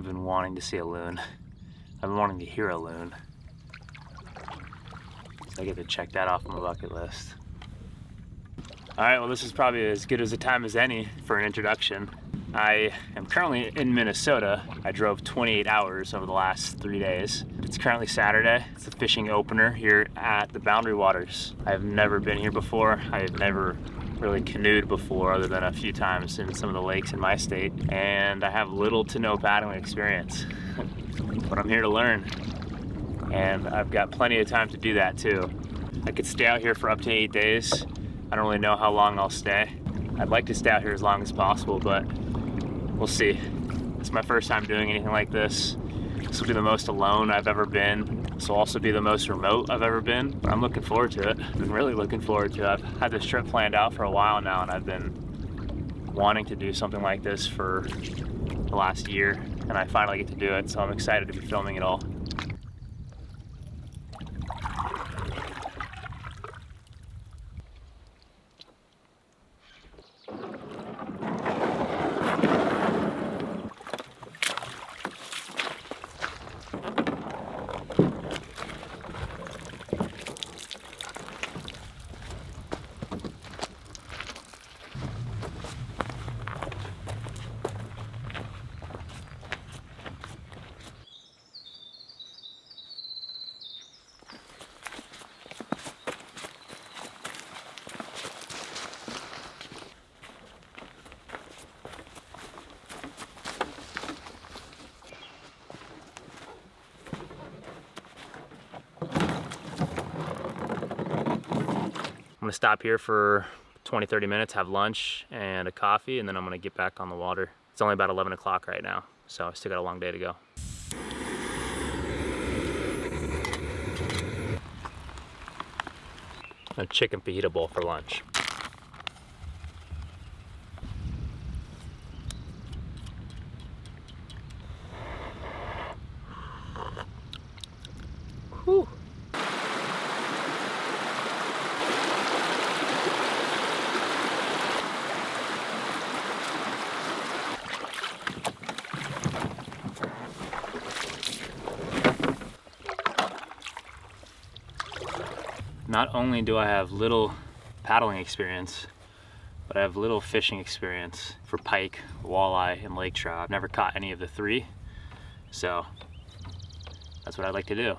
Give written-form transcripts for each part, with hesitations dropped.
I've been wanting to see a loon. I've been wanting to hear a loon. So I get to check that off my bucket list. All right, well, this is probably as good as a time as any for an introduction. I am currently in Minnesota. I drove 28 hours over the last 3 days. It's currently Saturday. It's the fishing opener here at the Boundary Waters. I've never been here before. I've never really canoed before other than a few times in some of the lakes in my state. And I have little to no paddling experience, but I'm here to learn. And I've got plenty of time to do that too. I could stay out here for up to 8 days. I don't really know how long I'll stay. I'd like to stay out here as long as possible, but we'll see. It's my first time doing anything like this. This will be the most alone I've ever been. This will also be the most remote I've ever been, but I'm looking forward to it. I've been really looking forward to it. I've had this trip planned out for a while now, and I've been wanting to do something like this for the last year, and I finally get to do it, so I'm excited to be filming it all. I'm gonna stop here for 20-30 minutes, have lunch and a coffee, and then I'm gonna get back on the water. It's only about 11 o'clock right now, so I still got a long day to go. A chicken fajita bowl for lunch. Whew. Not only do I have little paddling experience, but I have little fishing experience for pike, walleye, and lake trout. I've never caught any of the three, so that's what I'd like to do.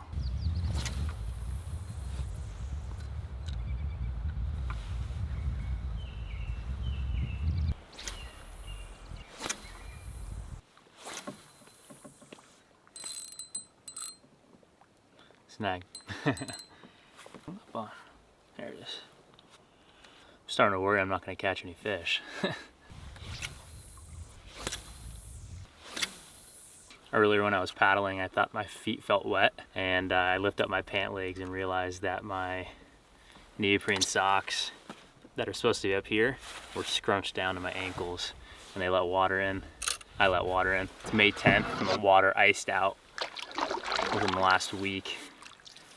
Snag. There it is. I'm starting to worry I'm not going to catch any fish. Earlier when I was paddling, I thought my feet felt wet, and I lifted up my pant legs and realized that my neoprene socks that are supposed to be up here were scrunched down to my ankles, and they let water in. I let water in. It's May 10th and the water iced out within the last week.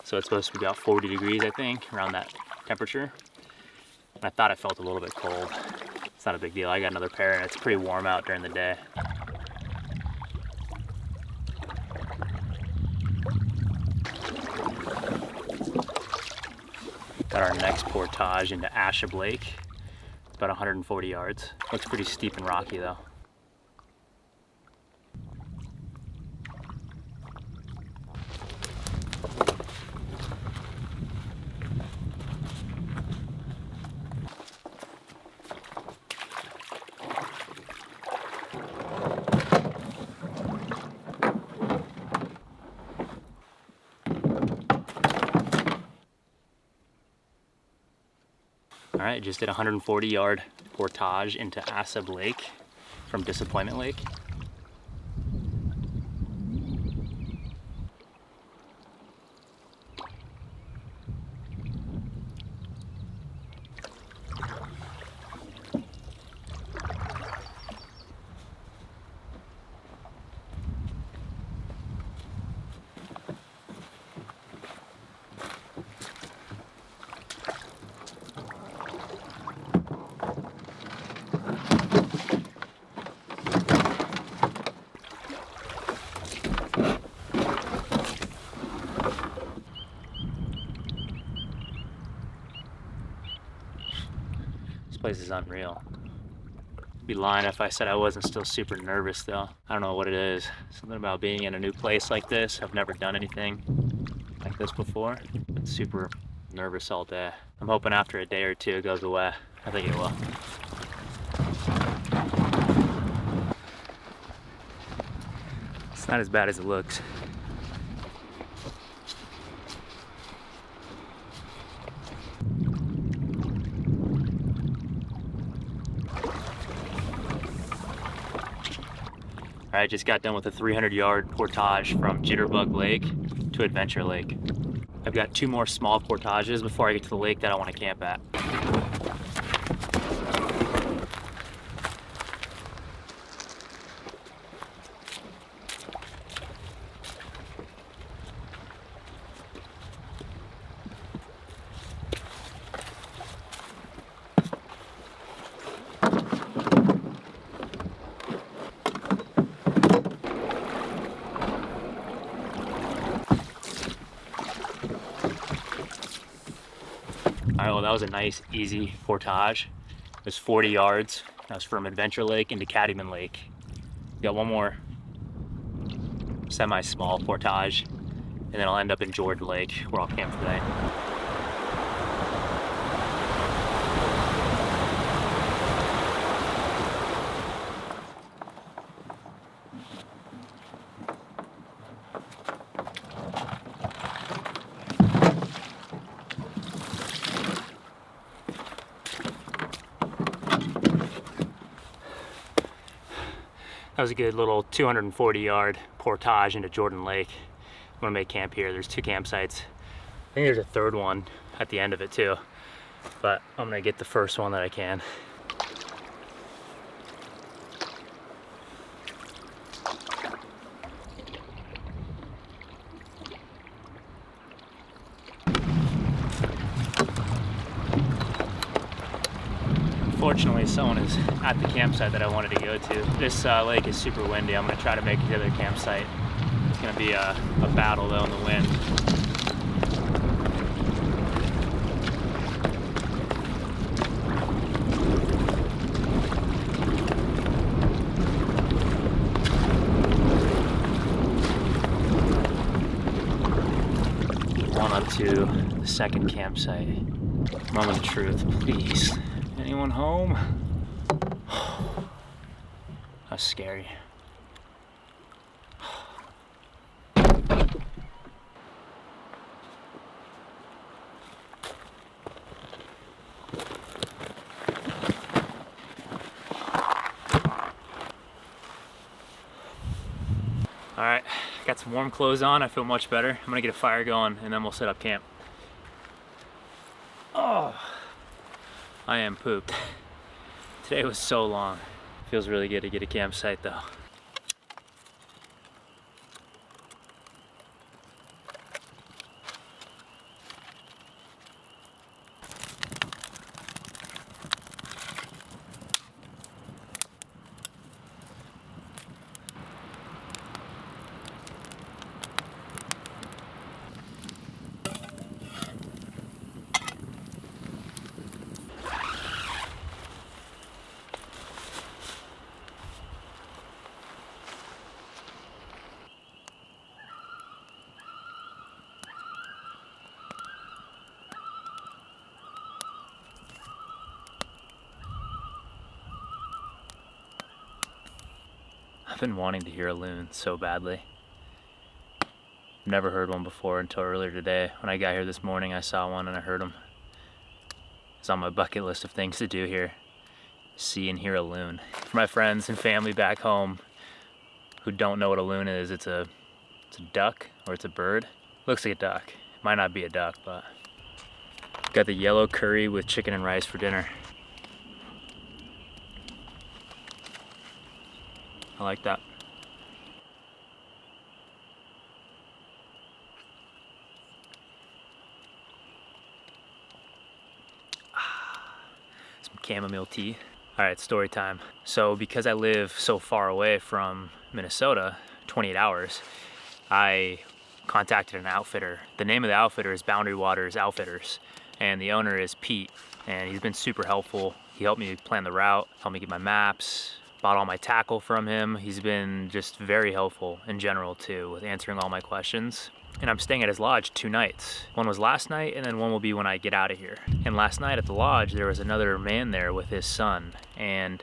So it's supposed to be about 40 degrees, I think, around that temperature. And I thought it felt a little bit cold. It's not a big deal. I got another pair and it's pretty warm out during the day. Got our next portage into Ashab Lake. It's about 140 yards. Looks pretty steep and rocky though. All right, just did a 140-yard portage into Ashab Lake from Disappointment Lake. place is unreal. I'd be lying if I said I wasn't still super nervous though. I don't know what it is. Something about being in a new place like this. I've never done anything like this before. Been super nervous all day. I'm hoping after a day or two it goes away. I think it will. It's not as bad as it looks. I just got done with a 300-yard portage from Jitterbug Lake to Adventure Lake. I've got 2 more small portages before I get to the lake that I want to camp at. All right, well, that was a nice, easy portage. It was 40 yards. That was from Adventure Lake into Cattleman Lake. Got one more semi-small portage, and then I'll end up in Jordan Lake, where I'll camp today. That was a good little 240-yard portage into Jordan Lake. I'm gonna make camp here. There's 2 campsites. I think there's a 3rd one at the end of it too, but I'm gonna get the first one that I can. Unfortunately, someone is at the campsite that I wanted to go to. This lake is super windy. I'm gonna try to make it to the other campsite. It's gonna be a battle though in the wind. One up to the 2nd campsite. Moment of truth, please. Anyone home? That's scary. All right, got some warm clothes on. I feel much better. I'm gonna get a fire going and then we'll set up camp. Oh, I am pooped. Today was so long. Feels really good to get a campsite though. I've been wanting to hear a loon so badly. Never heard one before until earlier today. When I got here this morning, I saw one and I heard them. It's on my bucket list of things to do here. See and hear a loon. For my friends and family back home who don't know what a loon is, it's a duck or it's a bird. Looks like a duck. It might not be a duck, but got the yellow curry with chicken and rice for dinner. I like that. Some chamomile tea. All right, story time. So because I live so far away from Minnesota, 28 hours, I contacted an outfitter. The name of the outfitter is Boundary Waters Outfitters, and the owner is Pete, and he's been super helpful. He helped me plan the route, helped me get my maps, bought all my tackle from him. He's been just very helpful in general too, with answering all my questions. And I'm staying at his lodge 2 nights. One was last night, and then one will be when I get out of here. And last night at the lodge, there was another man there with his son, and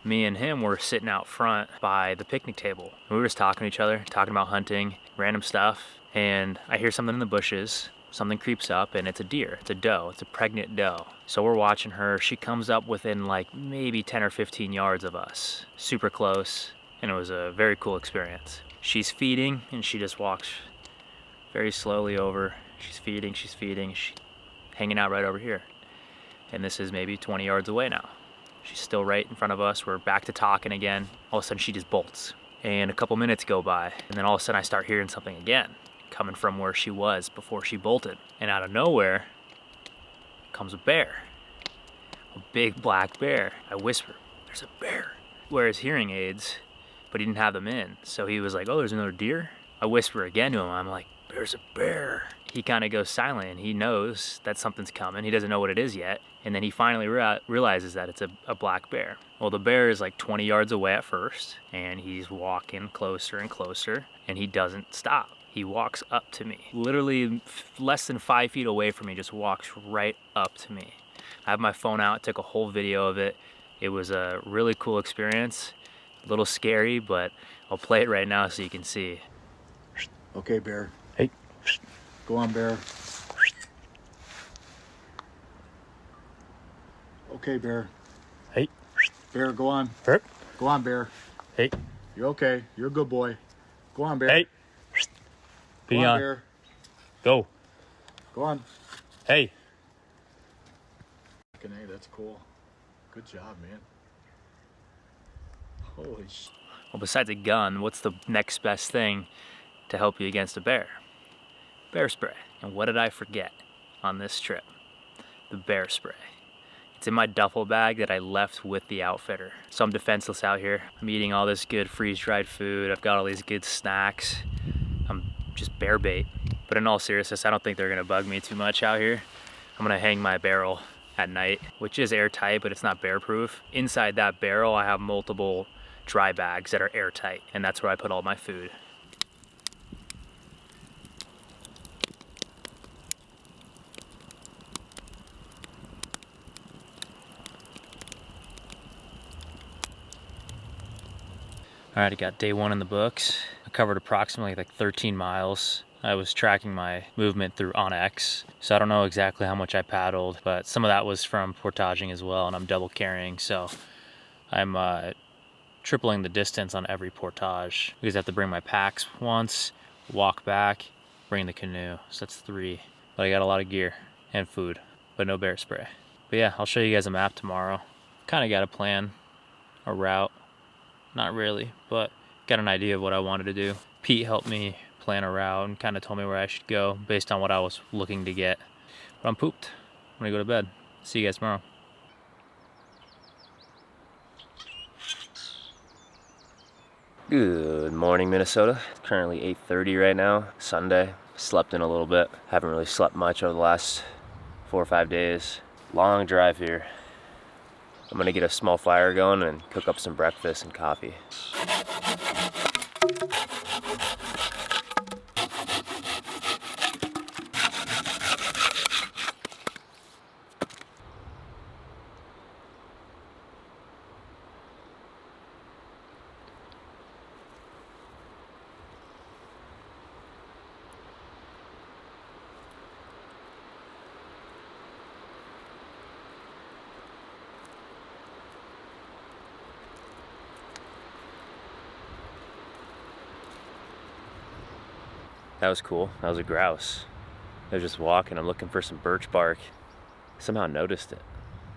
me and him were sitting out front by the picnic table. We were just talking to each other, talking about hunting, random stuff, and I hear something in the bushes. Something creeps up, and it's a deer. It's a doe. It's a pregnant doe. So we're watching her. She comes up within like maybe 10 or 15 yards of us. Super close, and it was a very cool experience. She's feeding, and she just walks very slowly over. She's feeding, she's hanging out right over here. And this is maybe 20 yards away now. She's still right in front of us. We're back to talking again. All of a sudden she just bolts. And a couple minutes go by, and then all of a sudden I start hearing something again, coming from where she was before she bolted. And out of nowhere comes a bear. A big black bear. I whisper, "There's a bear." Wears hearing aids, but he didn't have them in. So he was like, "Oh, there's another deer?" I whisper again to him. I'm like, "There's a bear." He kind of goes silent, and he knows that something's coming. He doesn't know what it is yet. And then he finally realizes that it's a black bear. Well, the bear is like 20 yards away at first, and he's walking closer and closer, and he doesn't stop. He walks up to me, literally less than 5 feet away from me, just walks right up to me. I have my phone out, took a whole video of it. It was a really cool experience, a little scary, but I'll play it right now so you can see. Okay, bear. Hey. Go on, bear. Okay, bear. Hey. Bear, go on. Herp. Go on, bear. Hey. You're okay. You're a good boy. Go on, bear. Hey. Go on, bear. Go. Go on. Hey. Canoe, that's cool. Good job, man. Holy sh... Well, besides a gun, what's the next best thing to help you against a bear? Bear spray. And what did I forget on this trip? The bear spray. It's in my duffel bag that I left with the outfitter. So I'm defenseless out here. I'm eating all this good freeze-dried food. I've got all these good snacks. I'm just bear bait. But in all seriousness, I don't think they're gonna bug me too much out here. I'm gonna hang my barrel at night, which is airtight, but it's not bear proof. Inside that barrel, I have multiple dry bags that are airtight, and that's where I put all my food. All right, I got day 1 in the books. I covered approximately like 13 miles. I was tracking my movement through Onyx, so I don't know exactly how much I paddled, but some of that was from portaging as well, and I'm double carrying, so I'm tripling the distance on every portage because I have to bring my packs once, walk back, bring the canoe. So that's 3. But I got a lot of gear and food, but no bear spray. But yeah, I'll show you guys a map tomorrow. Kind of got a plan, a route. Not really, but got an idea of what I wanted to do. Pete helped me plan a route and kind of told me where I should go based on what I was looking to get. But I'm pooped. I'm gonna go to bed. See you guys tomorrow. Good morning, Minnesota. It's currently 8:30 right now, Sunday. Slept in a little bit. Haven't really slept much over the last 4 or 5 days. Long drive here. I'm gonna get a small fire going and cook up some breakfast and coffee. That was cool. That was a grouse. I was just walking. I'm looking for some birch bark. Somehow noticed it.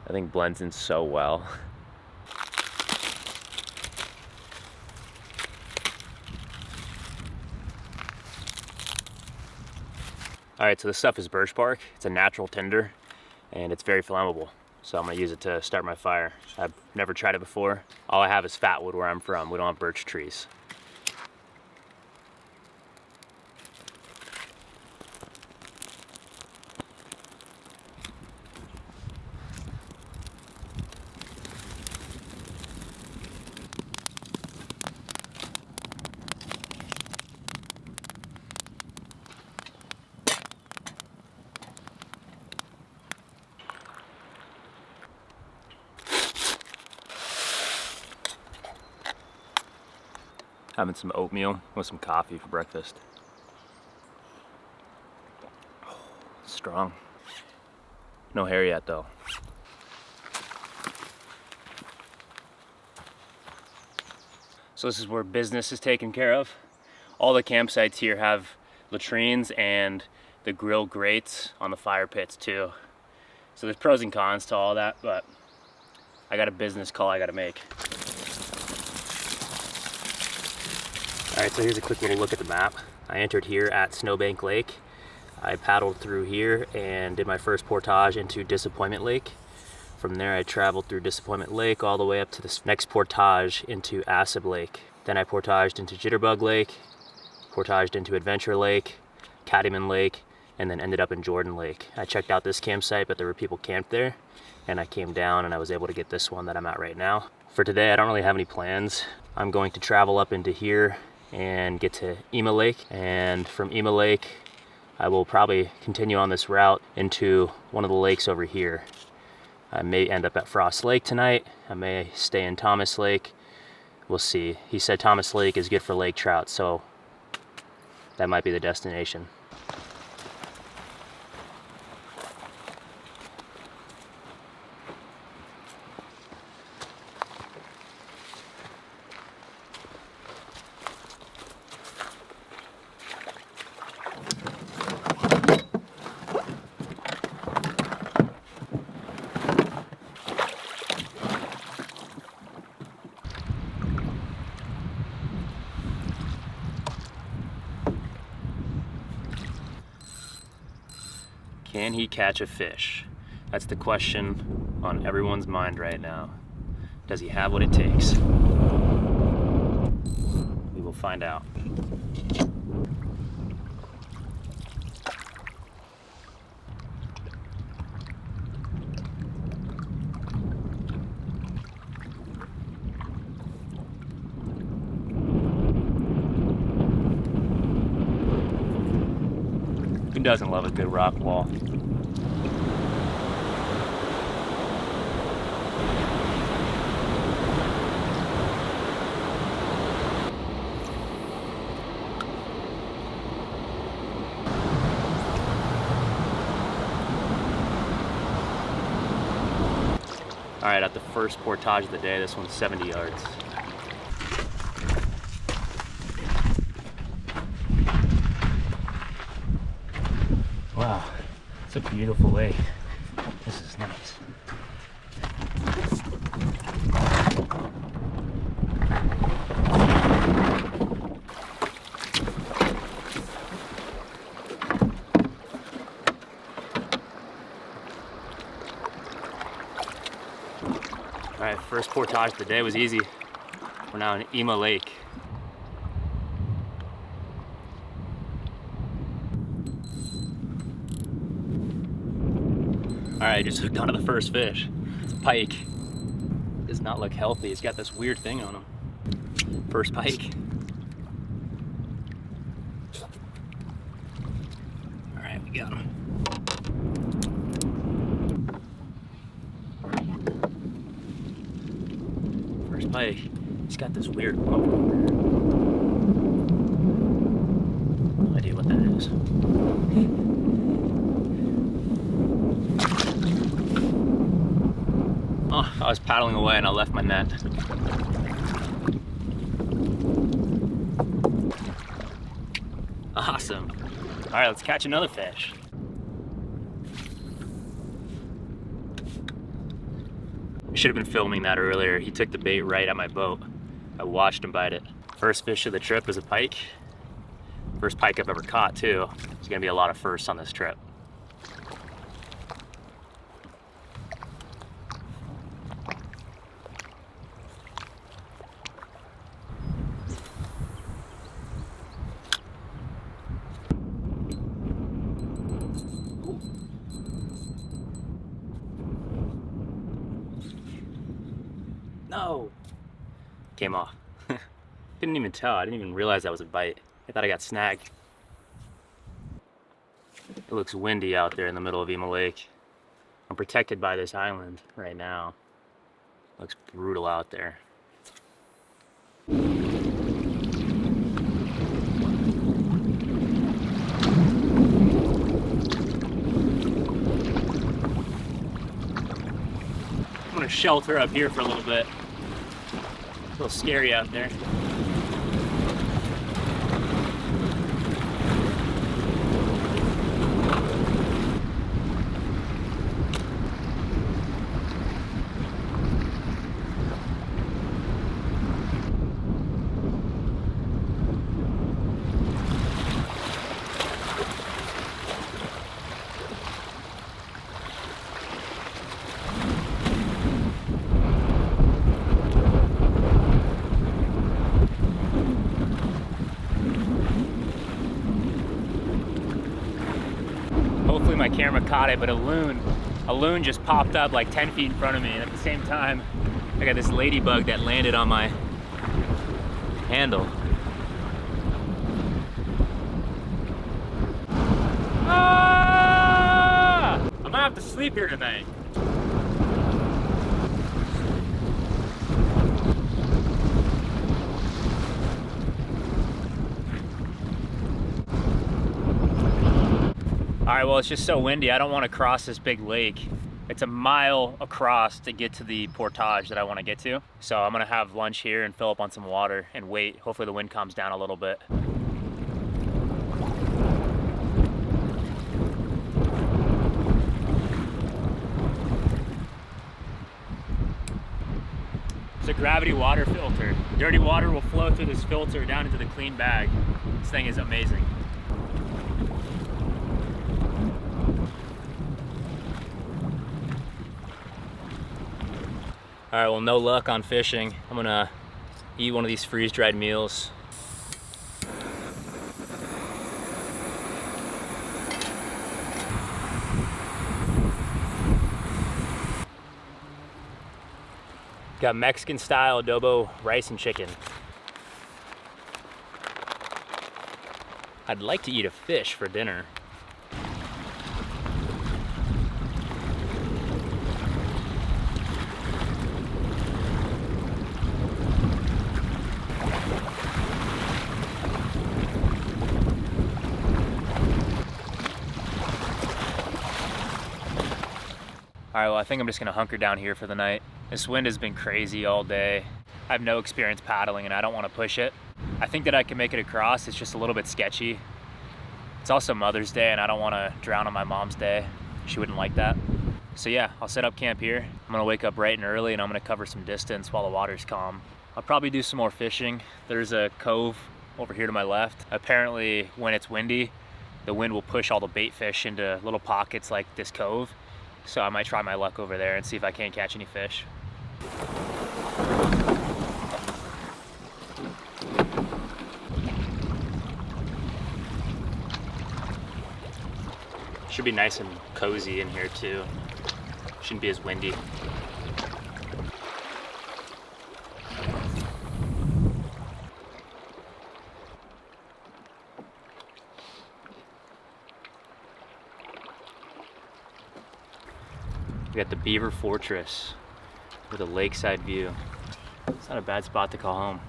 I think blends in so well. All right, so this stuff is birch bark. It's a natural tinder, and it's very flammable. So I'm gonna use it to start my fire. I've never tried it before. All I have is fat wood where I'm from. We don't have birch trees. Having some oatmeal with some coffee for breakfast. Strong. No hair yet though. So this is where business is taken care of. All the campsites here have latrines and the grill grates on the fire pits too. So there's pros and cons to all that, but I got a business call I gotta make. All right, so here's a quick little look at the map. I entered here at Snowbank Lake. I paddled through here and did my first portage into Disappointment Lake. From there I traveled through Disappointment Lake all the way up to this next portage into Asib Lake. Then I portaged into Jitterbug Lake, portaged into Adventure Lake, Cattleman Lake, and then ended up in Jordan Lake. I checked out this campsite, but there were people camped there, and I came down and I was able to get this one that I'm at right now. For today, I don't really have any plans. I'm going to travel up into here and get to Ema Lake, and from Ema Lake, I will probably continue on this route into one of the lakes over here. I may end up at Frost Lake tonight. I may stay in Thomas Lake. We'll see. He said Thomas Lake is good for lake trout, so that might be the destination. Can he catch a fish? That's the question on everyone's mind right now. Does he have what it takes? We will find out. Who doesn't love a good rock wall? All right, at the first portage of the day, this one's 70 yards. Wow, it's a beautiful lake. This is nice. All right, first portage of the day was easy. We're now in Ema Lake. All right, just hooked onto the first fish. Pike. Does not look healthy. He's got this weird thing on him. First pike. All right, we got him. First pike. He's got this weird lump over here. No idea what that is. Oh, I was paddling away and I left my net. Awesome. All right, let's catch another fish. I should have been filming that earlier. He took the bait right at my boat. I watched him bite it. First fish of the trip was a pike. First pike I've ever caught too. There's gonna be a lot of firsts on this trip. No! Came off. Didn't even tell. I didn't even realize that was a bite. I thought I got snagged. It looks windy out there in the middle of Ema Lake. I'm protected by this island right now. Looks brutal out there. gonna shelter up here for a little bit. A little scary out there. Hopefully my camera caught it, but a loon just popped up like 10 feet in front of me, and at the same time, I got this ladybug that landed on my handle. Ah! I'm gonna have to sleep here tonight. All right, well, it's just so windy. I don't want to cross this big lake. It's a mile across to get to the portage that I want to get to. So I'm gonna have lunch here and fill up on some water and wait. Hopefully the wind calms down a little bit. It's a gravity water filter. Dirty water will flow through this filter down into the clean bag. This thing is amazing. All right, well, no luck on fishing. I'm gonna eat one of these freeze-dried meals. Got Mexican style adobo rice and chicken. I'd like to eat a fish for dinner. All right, well, I think I'm just gonna hunker down here for the night. This wind has been crazy all day. I have no experience paddling and I don't wanna push it. I think that I can make it across. It's just a little bit sketchy. It's also Mother's Day and I don't wanna drown on my mom's day. She wouldn't like that. So yeah, I'll set up camp here. I'm gonna wake up bright and early and I'm gonna cover some distance while the water's calm. I'll probably do some more fishing. There's a cove over here to my left. Apparently, when it's windy, the wind will push all the bait fish into little pockets like this cove. So I might try my luck over there and see if I can't catch any fish. Should be nice and cozy in here too. Shouldn't be as windy. We got the Beaver Fortress with a lakeside view. It's not a bad spot to call home.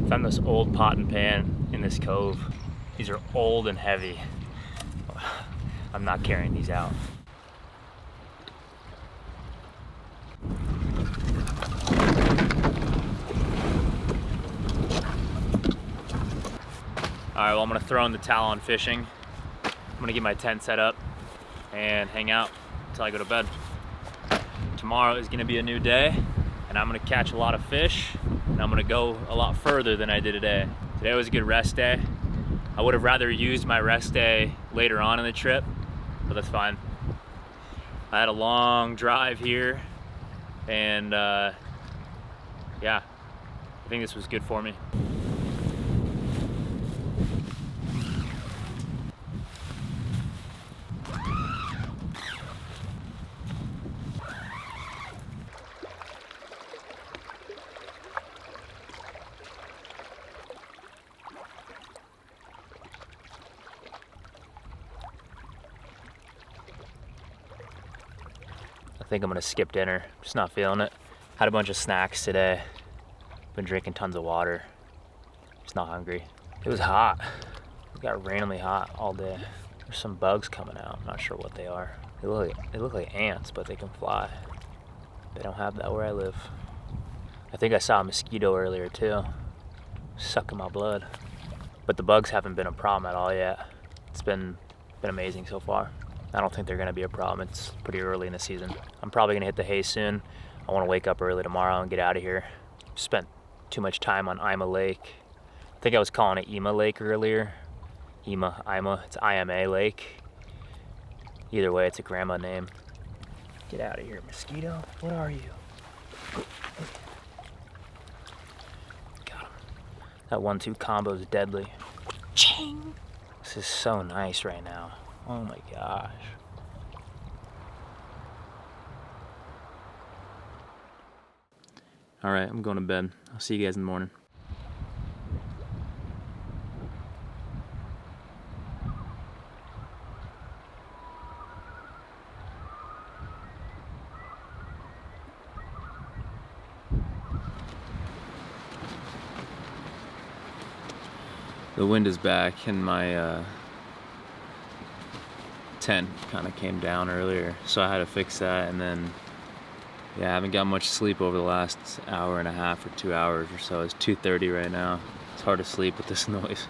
Found this old pot and pan in this cove. These are old and heavy. I'm not carrying these out. All right, well, I'm gonna throw in the towel on fishing. I'm gonna get my tent set up and hang out until I go to bed. Tomorrow is gonna be a new day and I'm gonna catch a lot of fish and I'm gonna go a lot further than I did today. Today was a good rest day. I would have rather used my rest day later on in the trip, but that's fine. I had a long drive here and yeah, I think this was good for me. I think I'm gonna skip dinner. Just not feeling it. Had a bunch of snacks today. Been drinking tons of water. Just not hungry. It was hot. It got randomly hot all day. There's some bugs coming out. I'm not sure what they are. They look like ants, but they can fly. They don't have that where I live. I think I saw a mosquito earlier too, sucking my blood. But the bugs haven't been a problem at all yet. It's been amazing so far. I don't think they're gonna be a problem. It's pretty early in the season. I'm probably gonna hit the hay soon. I wanna wake up early tomorrow and get out of here. Spent too much time on Ima Lake. I think I was calling it Ima Lake earlier. Ima, it's IMA Lake. Either way, it's a grandma name. Get out of here, mosquito. What are you? Got him. That 1-2 combo is deadly. Ching! This is so nice right now. Oh my gosh. All right, I'm going to bed. I'll see you guys in the morning. The wind is back and my tent kind of came down earlier, so I had to fix that. And then yeah, I haven't got much sleep over the last hour and a half or 2 hours or so. It's 2:30 right now. It's hard to sleep with this noise.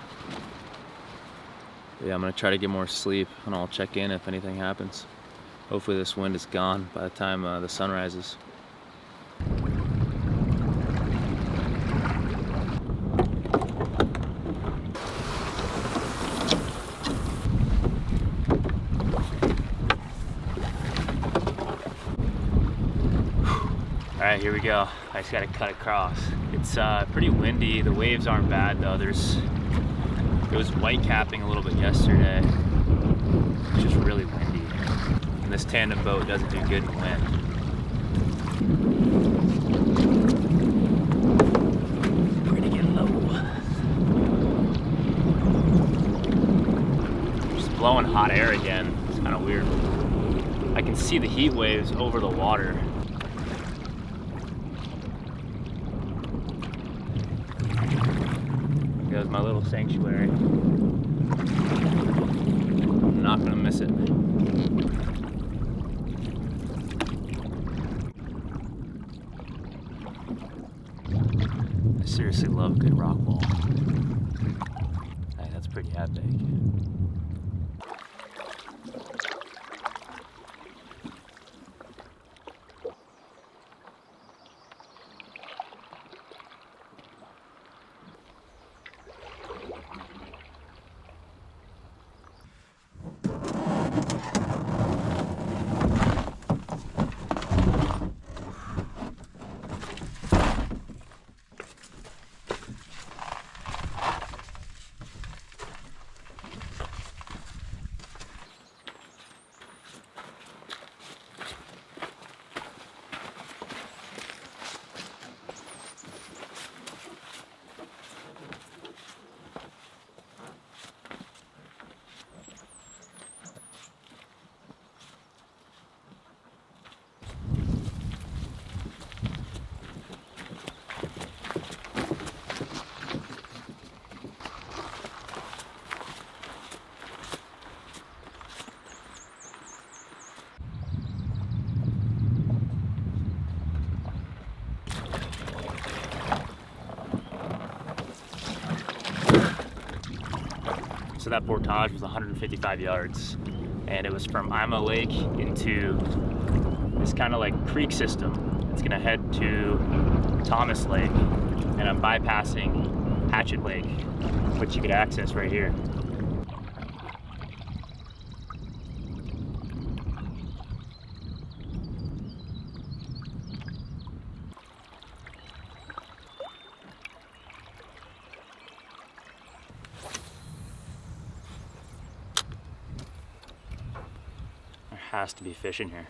But yeah, I'm gonna try to get more sleep and I'll check in if anything happens. Hopefully this wind is gone by the time the sun rises. All right, here we go. I just gotta cut across. It's pretty windy. The waves aren't bad though. It was white capping a little bit yesterday. It's just really windy. And this tandem boat doesn't do good in wind. We're gonna get low. Just blowing hot air again. It's kind of weird. I can see the heat waves over the water. Goes my little sanctuary. I'm not gonna miss it. I seriously love a good rock wall. Hey, that's pretty epic. So that portage was 155 yards, and it was from Ima Lake into this kind of like creek system. It's gonna head to Thomas Lake, and I'm bypassing Hatchet Lake, which you could access right here. Has to be fish in here.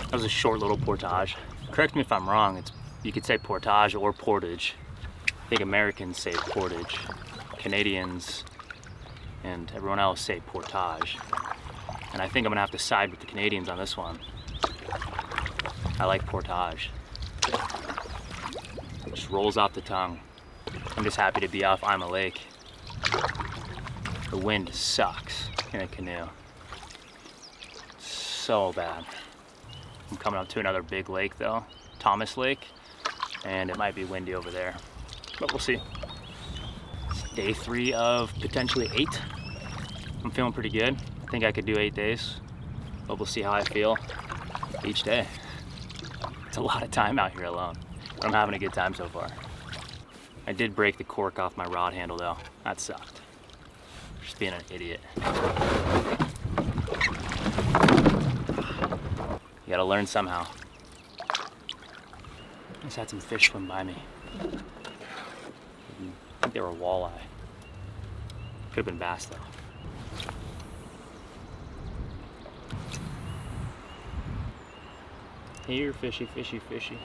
That was a short little portage. Correct me if I'm wrong, you could say portage or portage. I think Americans say portage. Canadians and everyone else say portage. And I think I'm gonna have to side with the Canadians on this one. I like portage. It just rolls off the tongue. I'm just happy to be off I'm a Lake. The wind sucks in a canoe. So bad. I'm coming up to another big lake though, Thomas Lake, and it might be windy over there, but we'll see. It's day 3 of potentially 8. I'm feeling pretty good. I think I could do 8 days, but we'll see how I feel each day. It's a lot of time out here alone, but I'm having a good time so far. I did break the cork off my rod handle though. That sucked. Just being an idiot. You gotta learn somehow. Just had some fish swim by me. I think they were walleye. Could have been bass though. Here, fishy, fishy, fishy.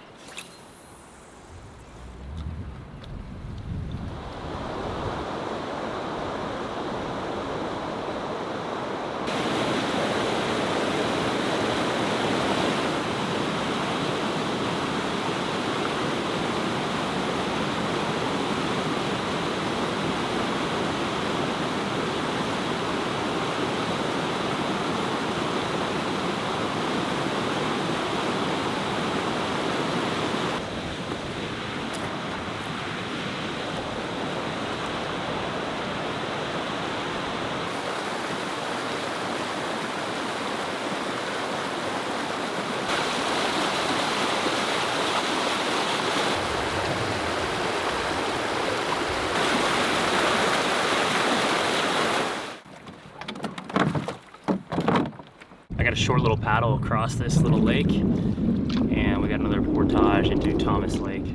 I got a short little paddle across this little lake, and we got another portage into Thomas Lake.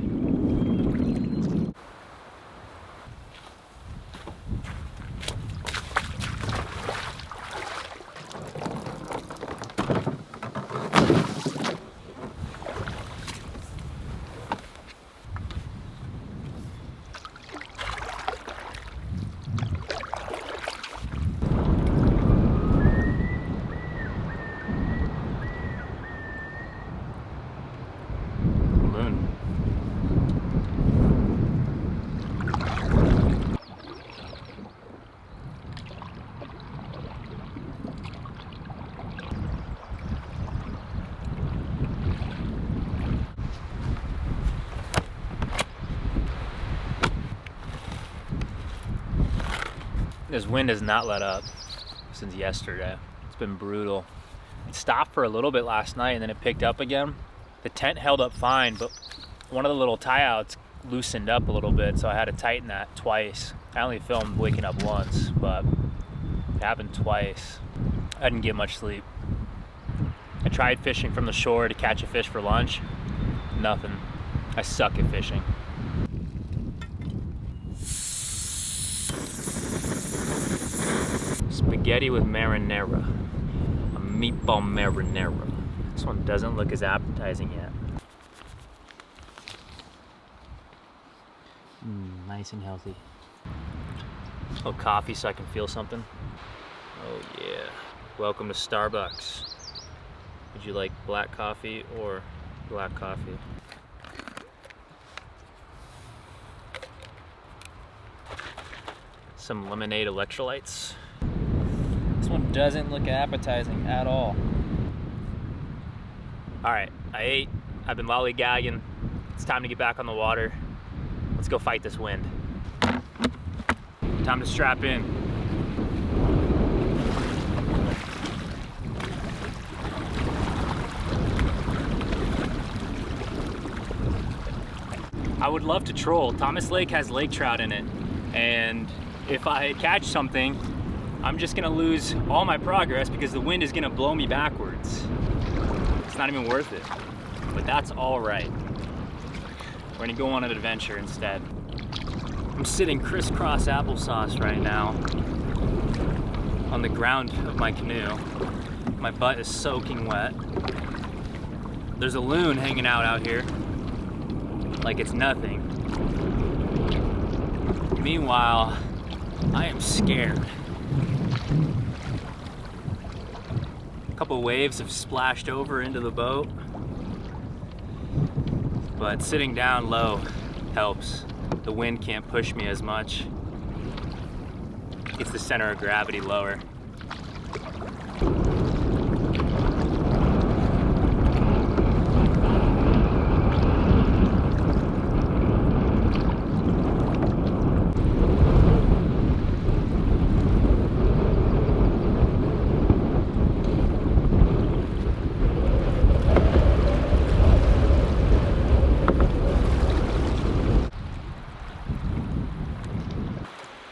This wind has not let up since yesterday. It's been brutal. It stopped for a little bit last night and then it picked up again. The tent held up fine, but one of the little tie-outs loosened up a little bit, so I had to tighten that twice. I only filmed waking up once, but it happened twice. I didn't get much sleep. I tried fishing from the shore to catch a fish for lunch. Nothing. I suck at fishing. Spaghetti with marinara. A meatball marinara. This one doesn't look as appetizing yet. Nice and healthy. A little coffee so I can feel something. Oh yeah. Welcome to Starbucks. Would you like black coffee or black coffee? Some lemonade electrolytes. This one doesn't look appetizing at all. All right, I ate. I've been lollygagging. It's time to get back on the water. Let's go fight this wind. Time to strap in. I would love to troll. Thomas Lake has lake trout in it, and if I catch something, I'm just gonna lose all my progress because the wind is gonna blow me backwards. It's not even worth it, but that's all right. We're gonna go on an adventure instead. I'm sitting crisscross applesauce right now on the ground of my canoe. My butt is soaking wet. There's a loon hanging out here like it's nothing. Meanwhile, I am scared. A couple waves have splashed over into the boat, but sitting down low helps. The wind can't push me as much. Gets the center of gravity lower.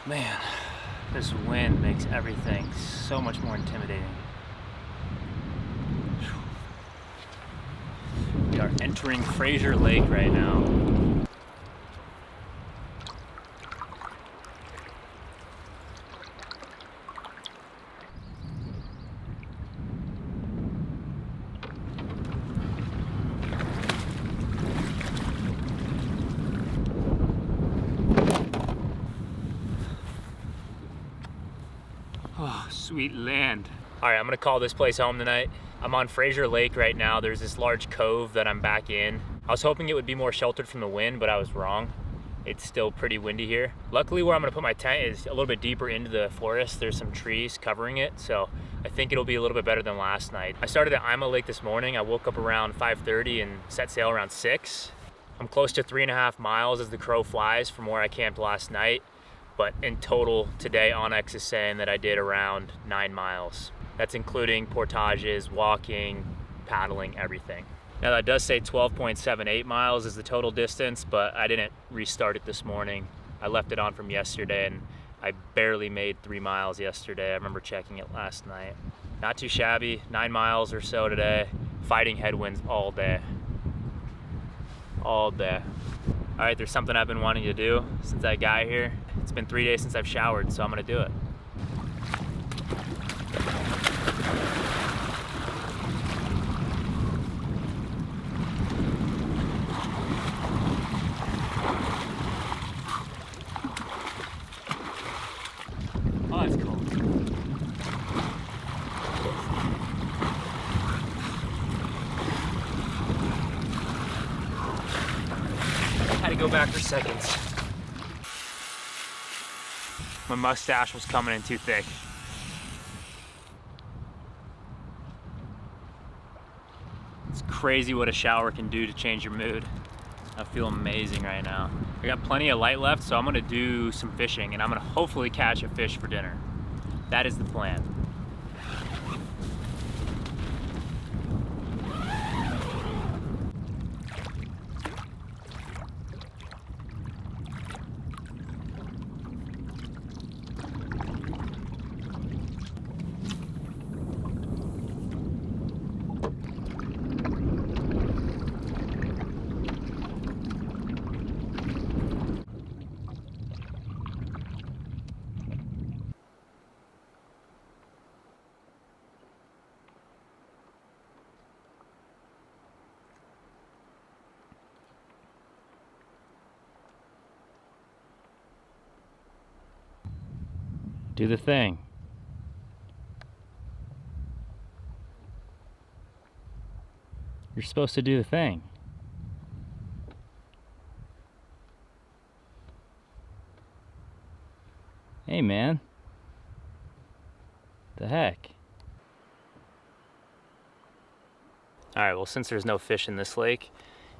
Man, this wind makes everything so much more intimidating. We are entering Fraser Lake right now. Oh, sweet land. All right, I'm gonna call this place home tonight. I'm on Fraser Lake right now. There's this large cove that I'm back in. I was hoping it would be more sheltered from the wind, but I was wrong. It's still pretty windy here. Luckily, where I'm gonna put my tent is a little bit deeper into the forest. There's some trees covering it, so I think it'll be a little bit better than last night. I started at Ima Lake this morning. I woke up around 5:30 and set sail around 6. I'm close to 3.5 miles as the crow flies from where I camped last night. But in total today, Onyx is saying that I did around 9 miles. That's including portages, walking, paddling, everything. Now that does say 12.78 miles is the total distance, but I didn't restart it this morning. I left it on from yesterday and I barely made 3 miles yesterday. I remember checking it last night. Not too shabby, 9 miles or so today. Fighting headwinds all day. All day. All right, there's something I've been wanting to do since I got here. It's been 3 days since I've showered, so I'm gonna do it. Oh, that's cool. Had to go back for seconds. My mustache was coming in too thick. It's crazy what a shower can do to change your mood. I feel amazing right now. I got plenty of light left, so I'm gonna do some fishing and I'm gonna hopefully catch a fish for dinner. That is the plan. Do the thing. You're supposed to do the thing. Hey man. The heck? Alright, well since there's no fish in this lake,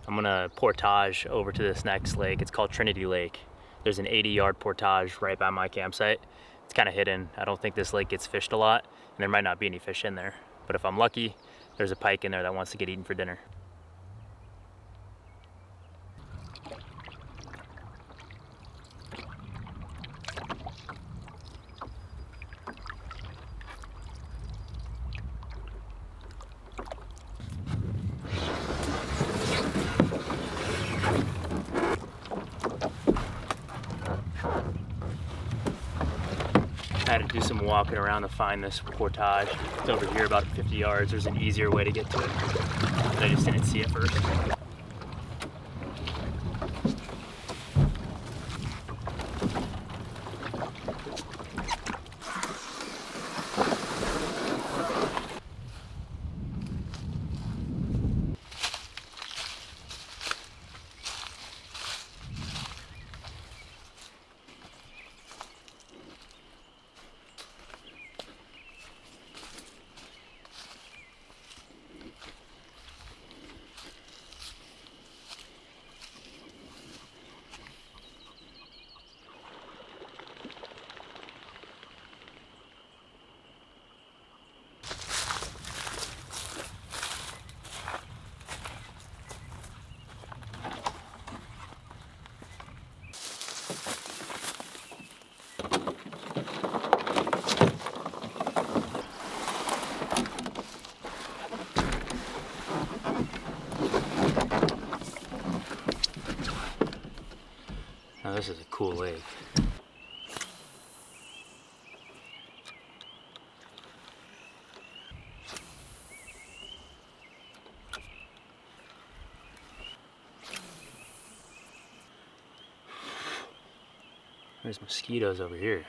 I'm gonna portage over to this next lake. It's called Trinity Lake. There's an 80-yard portage right by my campsite. It's kind of hidden. I don't think this lake gets fished a lot, and there might not be any fish in there. But if I'm lucky, there's a pike in there that wants to get eaten for dinner. I had to do some walking around to find this portage. It's over here about 50 yards. There's an easier way to get to it, but I just didn't see it first. Now this is a cool lake. There's mosquitoes over here.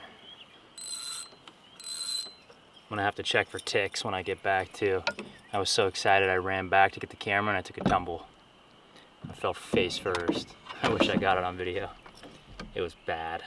I'm gonna have to check for ticks when I get back too. I was so excited I ran back to get the camera and I took a tumble. I fell face first. I wish I got it on video. It was bad.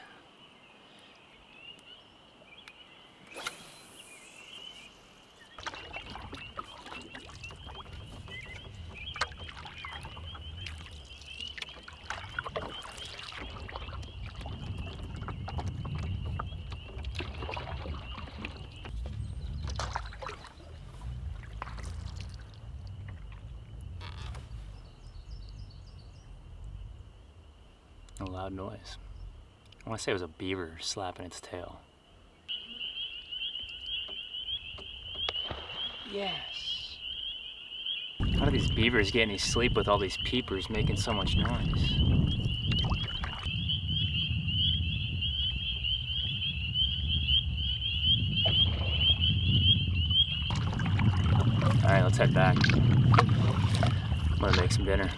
A loud noise. I want to say it was a beaver slapping its tail. Yes. How do these beavers get any sleep with all these peepers making so much noise? Alright, let's head back. I'm gonna make some dinner.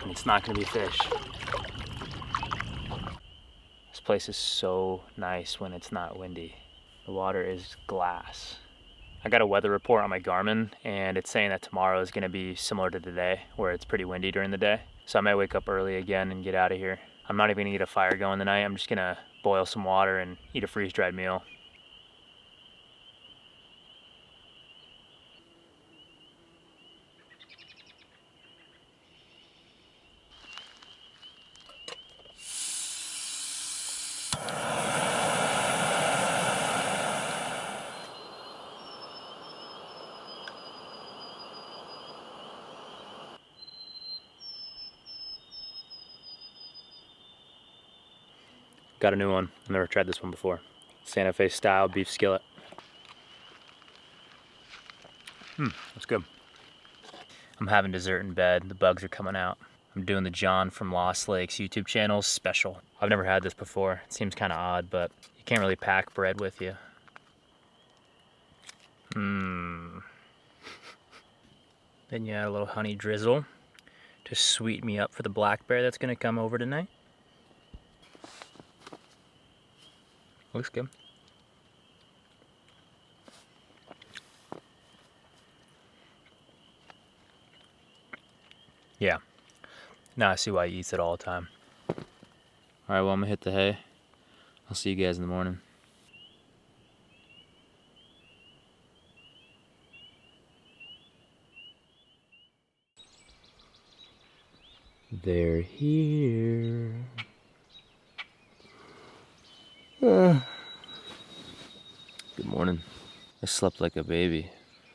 And it's not gonna be fish. This place is so nice when it's not windy. The water is glass. I got a weather report on my Garmin and it's saying that tomorrow is gonna be similar to today, where it's pretty windy during the day. So I might wake up early again and get out of here. I'm not even gonna get a fire going tonight. I'm just gonna boil some water and eat a freeze-dried meal. Got a new one. I've never tried this one before. Santa Fe style beef skillet. That's good. I'm having dessert in bed. The bugs are coming out. I'm doing the John from Lost Lakes YouTube channel special. I've never had this before. It seems kind of odd, but you can't really pack bread with you. Then you add a little honey drizzle to sweeten me up for the black bear that's gonna come over tonight. Looks good. Yeah. Now I see why he eats it all the time. Alright, well, I'm gonna hit the hay. I'll see you guys in the morning. They're here. Good morning. I slept like a baby.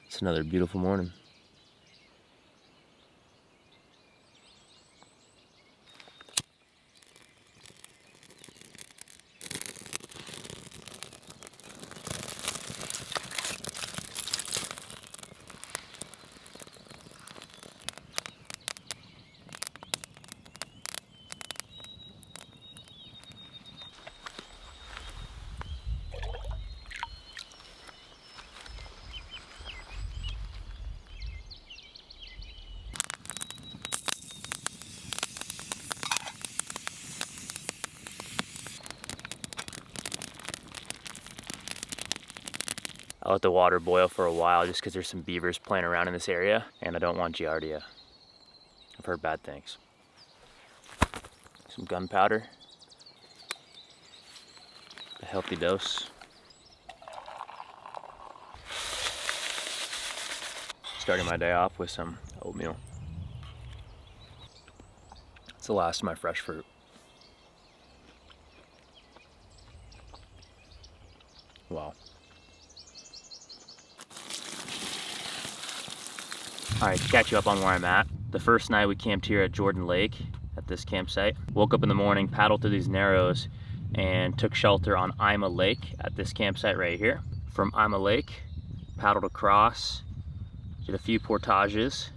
It's another beautiful morning. I'll let the water boil for a while just because there's some beavers playing around in this area and I don't want Giardia. I've heard bad things. Some gunpowder. A healthy dose. Starting my day off with some oatmeal. It's the last of my fresh fruit. Wow. All right, to catch you up on where I'm at. The first night we camped here at Jordan Lake at this campsite. Woke up in the morning, paddled through these narrows, and took shelter on Ima Lake at this campsite right here. From Ima Lake, paddled across, did a few portages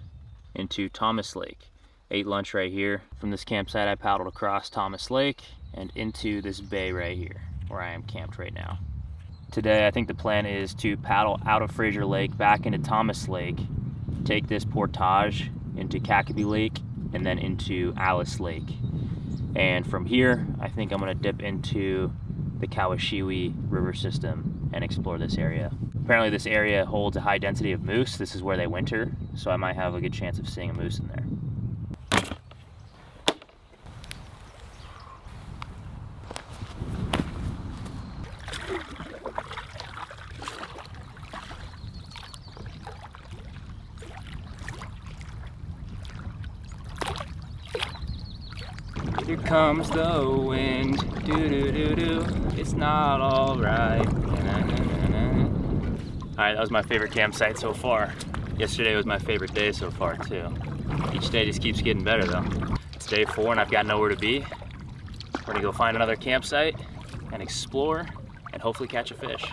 into Thomas Lake. Ate lunch right here. From this campsite, I paddled across Thomas Lake and into this bay right here, where I am camped right now. Today, I think the plan is to paddle out of Fraser Lake back into Thomas Lake, take this portage into Kakabee Lake, and then into Alice Lake. And from here, I think I'm gonna dip into the Kawashiwi River system and explore this area. Apparently this area holds a high density of moose. This is where they winter, so I might have a good chance of seeing a moose in there. Here comes the wind, do-do-do-do, it's not all right. All right, that was my favorite campsite so far. Yesterday was my favorite day so far too. Each day just keeps getting better though. It's day 4 and I've got nowhere to be. We're gonna go find another campsite and explore and hopefully catch a fish.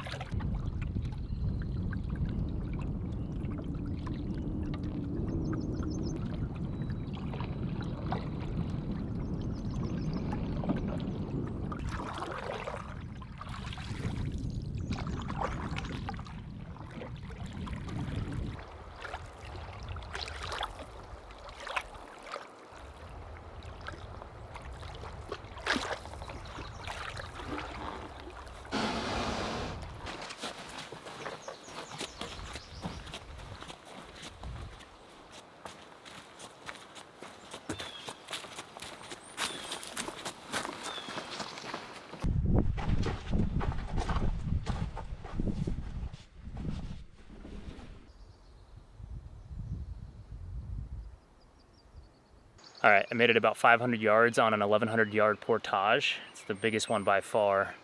All right, I made it about 500 yards on an 1,100 yard portage. It's the biggest one by far.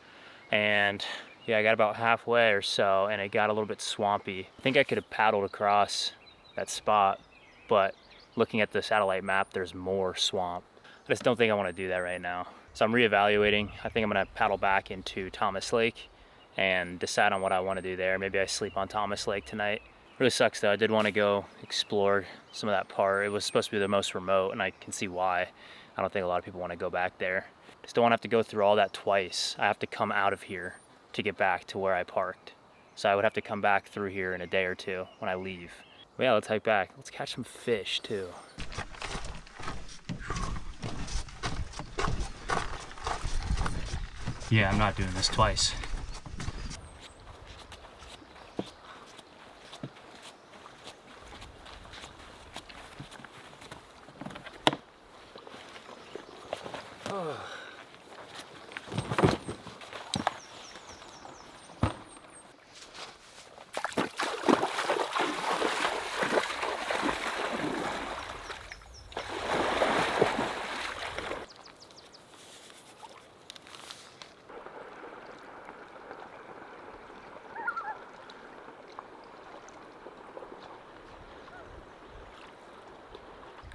And yeah, I got about halfway or so and it got a little bit swampy. I think I could have paddled across that spot, but looking at the satellite map, there's more swamp. I just don't think I want to do that right now. So I'm reevaluating. I think I'm gonna paddle back into Thomas Lake and decide on what I want to do there. Maybe I sleep on Thomas Lake tonight. Really sucks though. I did want to go explore some of that part. It was supposed to be the most remote and I can see why. I don't think a lot of people want to go back there. Just don't want to have to go through all that twice. I have to come out of here to get back to where I parked. So I would have to come back through here in a day or two when I leave. But yeah, let's hike back. Let's catch some fish too. Yeah, I'm not doing this twice.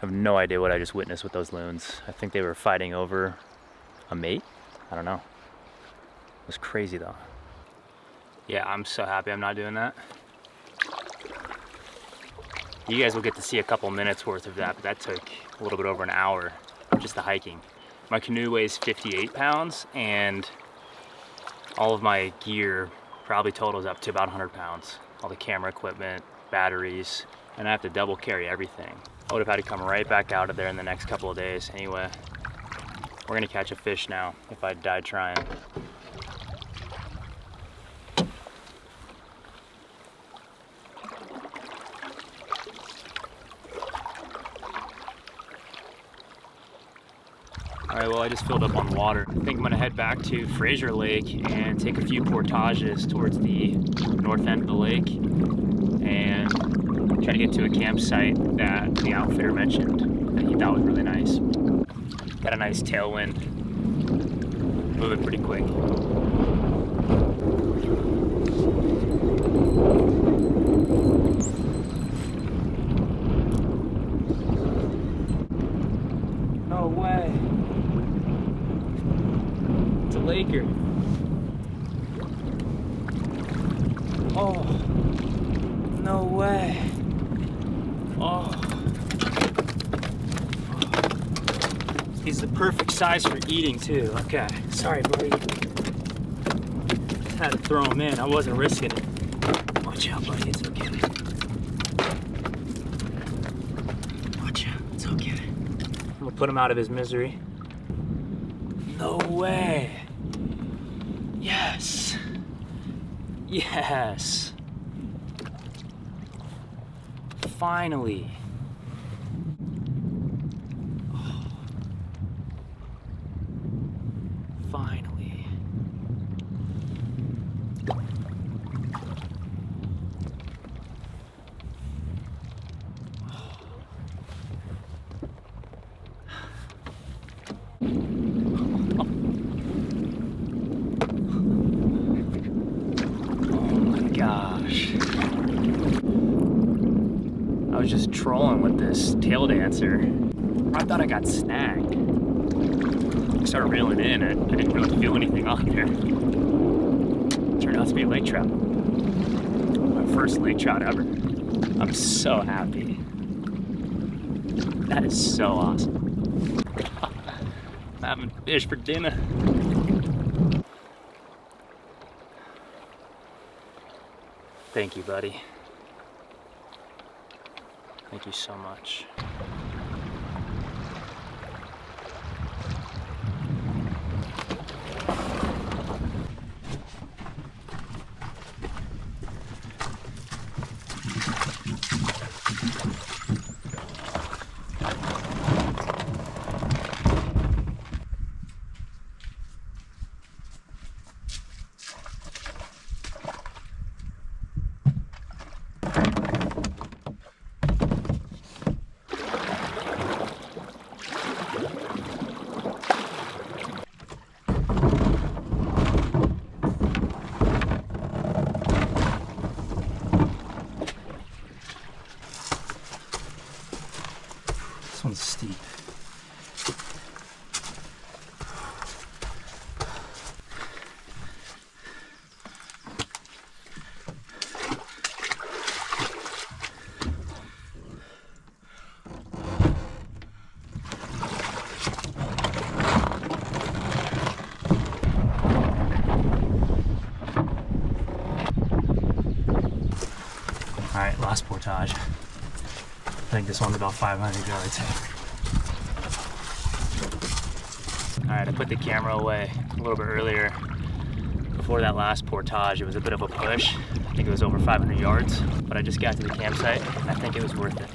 I have no idea what I just witnessed with those loons. I think they were fighting over a mate? I don't know. It was crazy though. Yeah, I'm so happy I'm not doing that. You guys will get to see a couple minutes worth of that, but that took a little bit over an hour, just the hiking. My canoe weighs 58 pounds and all of my gear probably totals up to about 100 pounds. All the camera equipment, batteries, and I have to double carry everything. I would have had to come right back out of there in the next couple of days anyway. We're gonna catch a fish now if I died trying. All right, well, I just filled up on water. I think I'm gonna head back to Fraser Lake and take a few portages towards the north end of the lake and try to get to a campsite that the outfitter mentioned that he thought was really nice. Got a nice tailwind, moving pretty quick. No way. It's a Laker. Oh, no way. Oh. He's the perfect size for eating too. Okay, sorry buddy. Just had to throw him in. I wasn't risking it. Watch out buddy, it's okay. Watch out, it's okay. I'm gonna put him out of his misery. No way. Yes. Yes. Finally. Oh. Finally. Gosh. I was just trolling with this tail dancer. I thought I got snagged. I started reeling in. I didn't really feel anything on there. Turned out to be a lake trout. My first lake trout ever. I'm so happy. That is so awesome. I'm having fish for dinner. Thank you, buddy. Thank you so much. This one's steep. All right, last portage. I think this one's about 500 yards. All right, I put the camera away a little bit earlier. Before that last portage, it was a bit of a push. I think it was over 500 yards, but I just got to the campsite and I think it was worth it.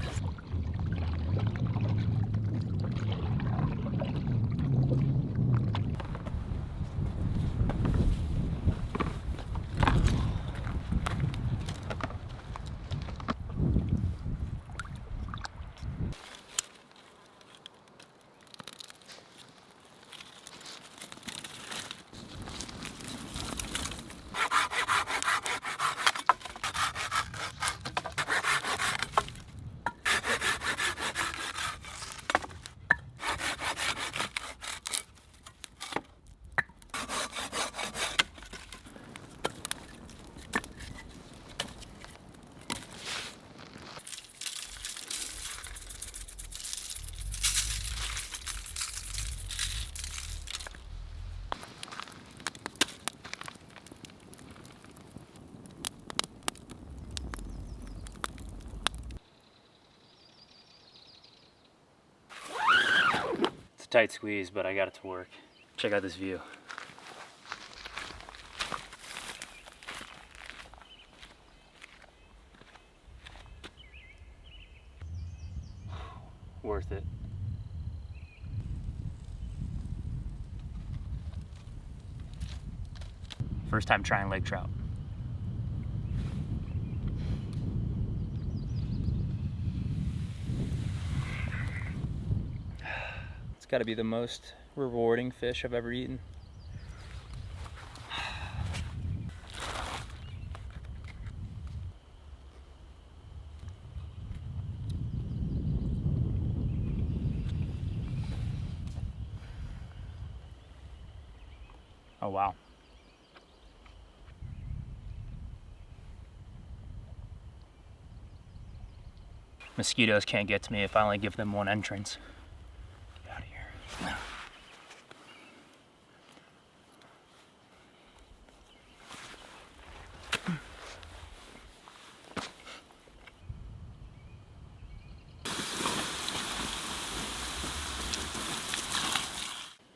It's a tight squeeze, but I got it to work. Check out this view. Worth it. first time trying lake trout. It's got to be the most rewarding fish I've ever eaten. Oh wow. Mosquitoes can't get to me if I only give them one entrance. Get out of here.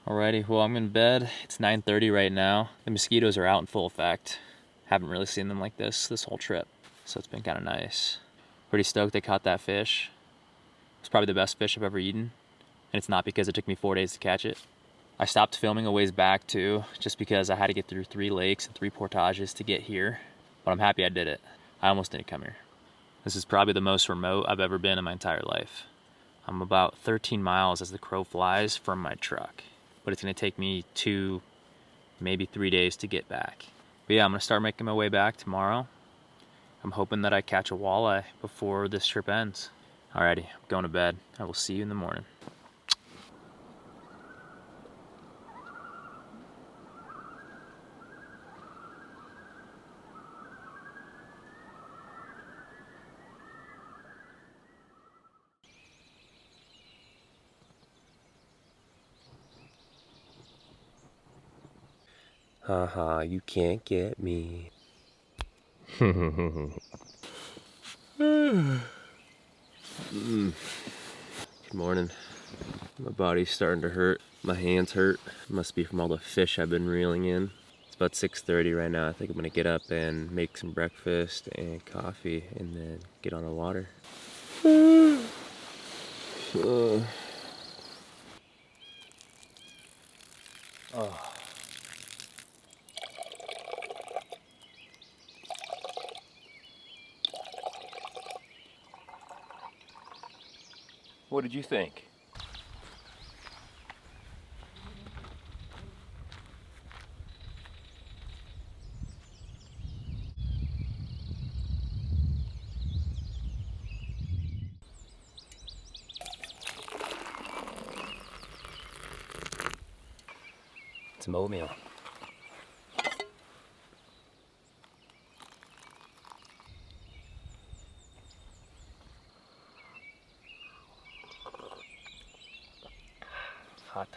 Alrighty, well I'm in bed. It's 9:30 right now. The mosquitoes are out in full effect. Haven't really seen them like this whole trip, so it's been kind of nice. Pretty stoked they caught that fish. It's probably the best fish I've ever eaten, and it's not because it took me 4 days to catch it. I stopped filming a ways back too, just because I had to get through 3 lakes and 3 portages to get here, but I'm happy I did it. I almost didn't come here. This is probably the most remote I've ever been in my entire life. I'm about 13 miles as the crow flies from my truck, but it's gonna take me 2, maybe 3 days to get back. But yeah, I'm gonna start making my way back tomorrow. I'm hoping that I catch a walleye before this trip ends. Alrighty, I'm going to bed. I will see you in the morning. Haha, you can't get me. Good morning. My body's starting to hurt. My hands hurt. Must be from all the fish I've been reeling in. It's about 6:30 right now. I think I'm gonna get up and make some breakfast and coffee and then get on the water. What did you think? Some oatmeal. Hot.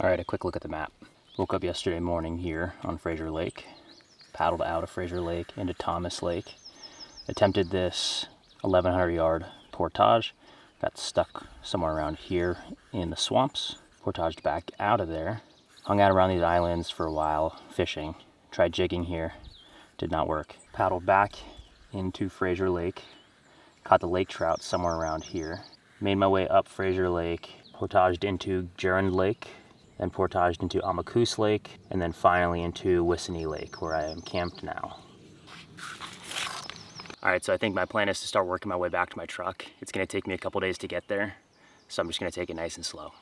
All right, a quick look at the map. Woke up yesterday morning here on Fraser Lake, paddled out of Fraser Lake into Thomas Lake, attempted this 1100 yard portage, got stuck somewhere around here in the swamps, portaged back out of there, hung out around these islands for a while fishing, tried jigging here, did not work. Paddled back into Fraser Lake, caught the lake trout somewhere around here, made my way up Fraser Lake, portaged into Jarret Lake, then portaged into Amakoos Lake, and then finally into Wissany Lake, where I am camped now. All right, so I think my plan is to start working my way back to my truck. It's gonna take me a couple days to get there, so I'm just gonna take it nice and slow.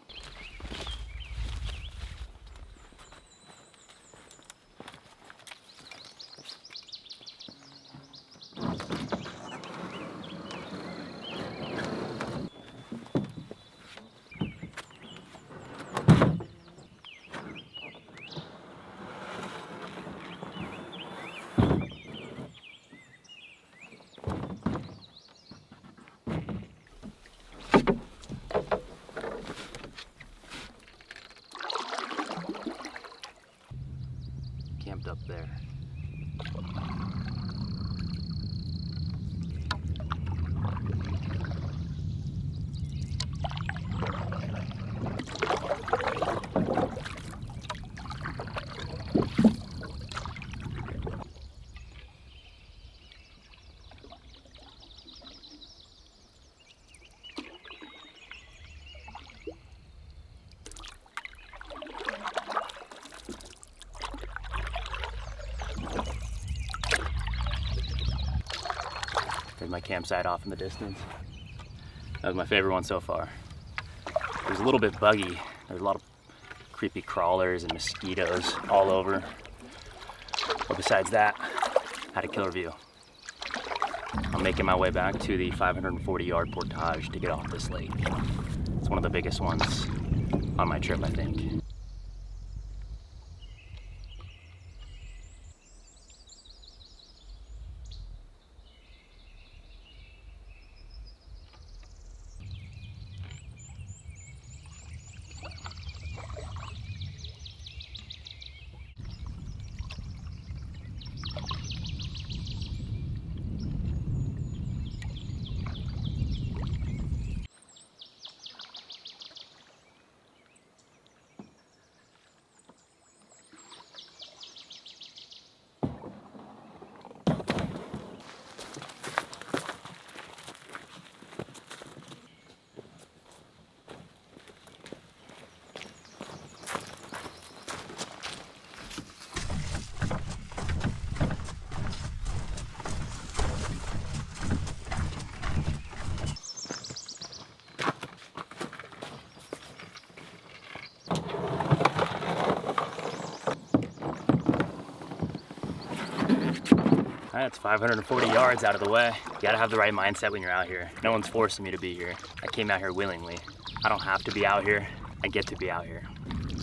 Camped up there. There's my campsite off in the distance. That was my favorite one so far. It was a little bit buggy. There's a lot of creepy crawlers and mosquitoes all over. But besides that, I had a killer view. I'm making my way back to the 540-yard portage to get off this lake. It's one of the biggest ones on my trip, I think. All right, it's 540 yards out of the way. You gotta have the right mindset when you're out here. No one's forcing me to be here. I came out here willingly. I don't have to be out here. I get to be out here.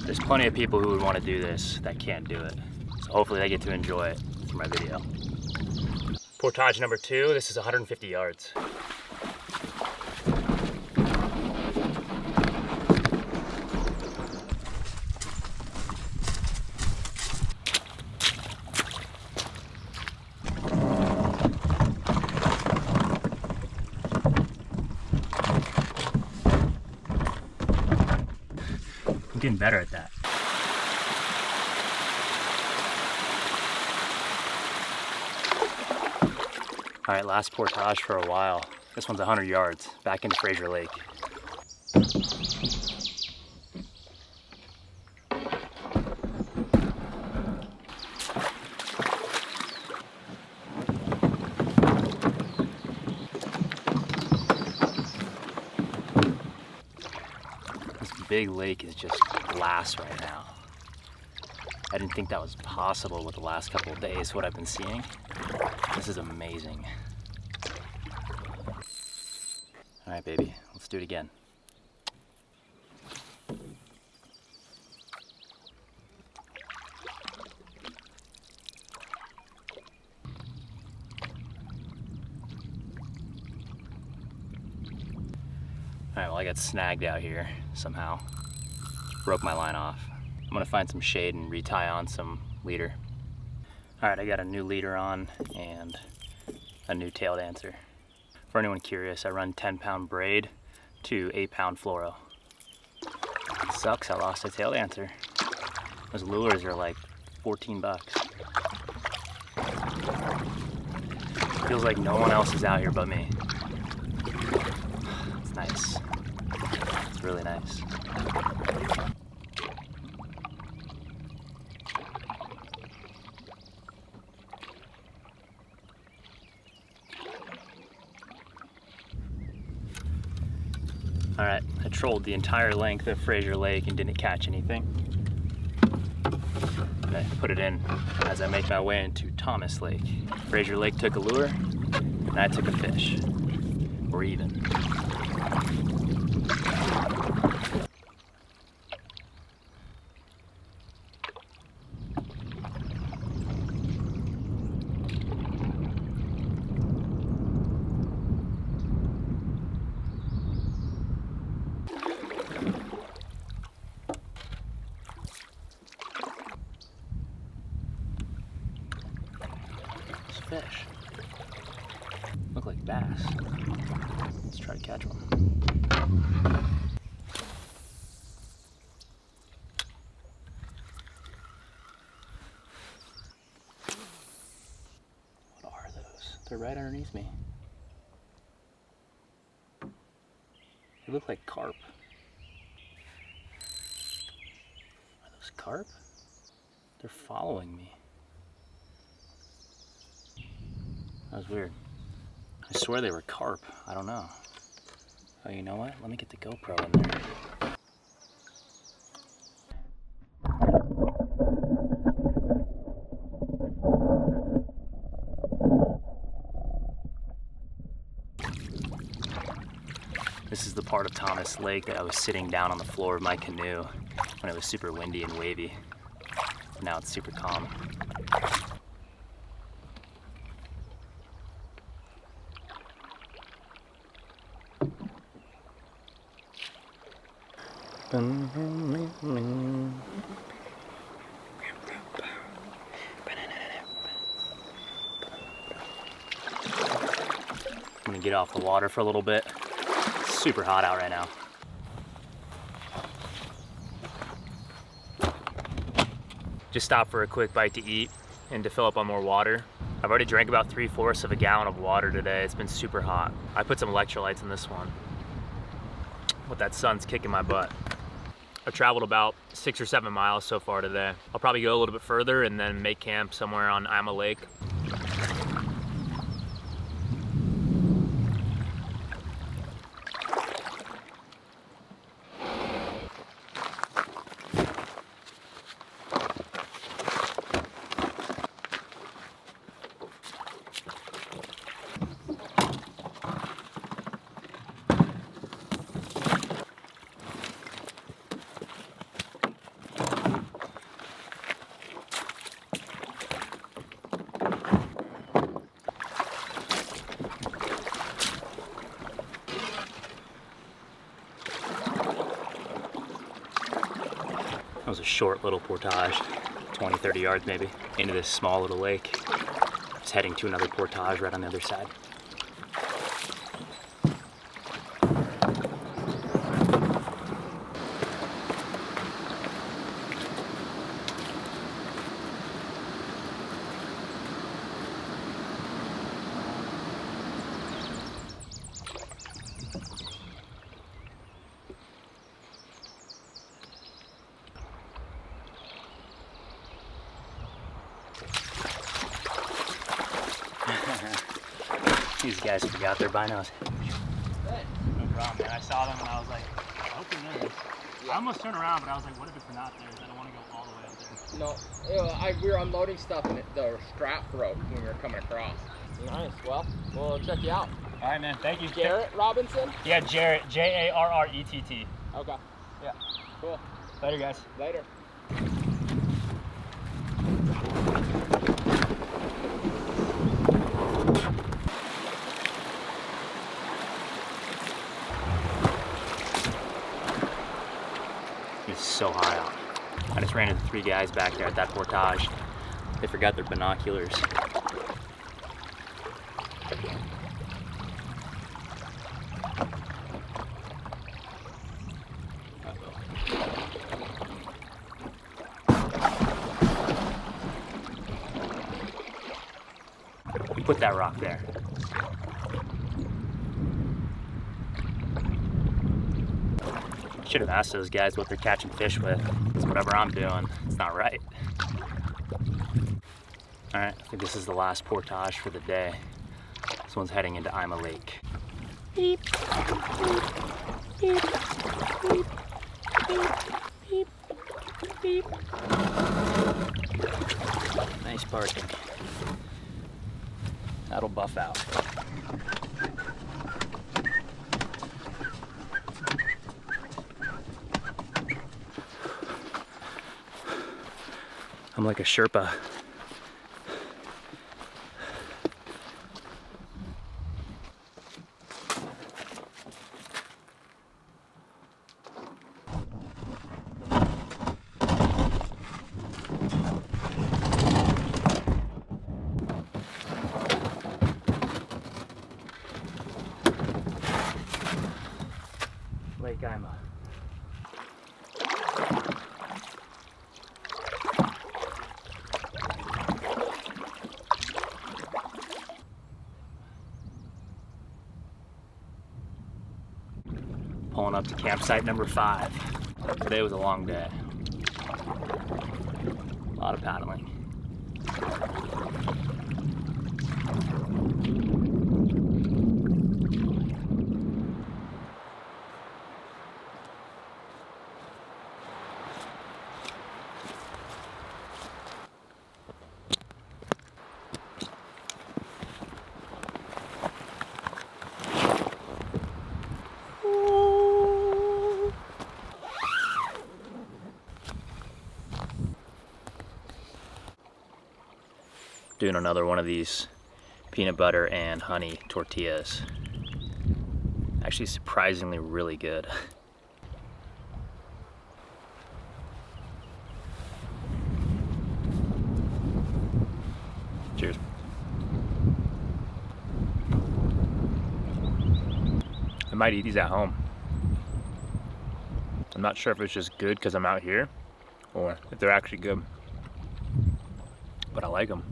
There's plenty of people who would want to do this that can't do it. So hopefully they get to enjoy it for my video. Portage number 2, this is 150 yards. Getting better at that. All right, last portage for a while. This one's 100 yards, back into Fraser Lake. Big lake is just glass right now. I didn't think that was possible with the last couple of days, what I've been seeing. This is amazing. All right, baby, let's do it again. All right, well, I got snagged out here somehow. Just broke my line off. I'm gonna find some shade and retie on some leader. All right, I got a new leader on and a new tail dancer. For anyone curious, I run 10-pound braid to 8-pound fluoro. It sucks, I lost a tail dancer. Those lures are like 14 bucks. Feels like no one else is out here but me. It's nice. It's really nice. All right, I trolled the entire length of Fraser Lake and didn't catch anything. I put it in as I make my way into Thomas Lake. Fraser Lake took a lure, and I took a fish. We're even. Fish. Look like bass. Let's try to catch one. What are those? They're right underneath me. They look like carp. Are those carp? They're following me. That was weird. I I swear they were carp. I don't know. Oh, you know what? Let me get the GoPro in there. This is the part of Thomas Lake that I was sitting down on the floor of my canoe when it was super windy and wavy. Now it's super calm. I'm gonna get off the water for a little bit. It's super hot out right now. Just stopped for a quick bite to eat and to fill up on more water. I've already drank about 3/4 of a gallon of water today. It's been super hot. I put some electrolytes in this one. But that sun's kicking my butt. I've traveled about 6 or 7 miles so far today. I'll probably go a little bit further and then make camp somewhere on Ima Lake. That was a short little portage, 20, 30 yards maybe, into this small little lake. Just heading to another portage right on the other side. These guys forgot their binos. No problem, man. I saw them and I was like, I hope they're there. I almost turned around, but I was like, what if it's not there? I don't want to go all the way up there. No, we were unloading stuff and the strap broke when we were coming across. Nice. Well, we'll check you out. All right, man. Thank you. Jarrett Robinson? Yeah, Jarret. Jarrett. Okay. Yeah. Cool. Later, guys. Later. It's so hot out. I just ran into 3 guys back there at that portage. They forgot their binoculars. Put that rock there. Should have asked those guys what they're catching fish with. Because whatever I'm doing, it's not right. All right, I think this is the last portage for the day. This one's heading into Ima Lake. Beep, beep, beep, beep, beep, beep. Nice barking. That'll buff out. I'm like a Sherpa. Lake Ima. Pulling up to campsite number 5. Today was a long day. A lot of paddling. doing another one of these peanut butter and honey tortillas. Actually surprisingly really good. Cheers. I might eat these at home. I'm not sure if it's just good because I'm out here or if they're actually good, but I like them.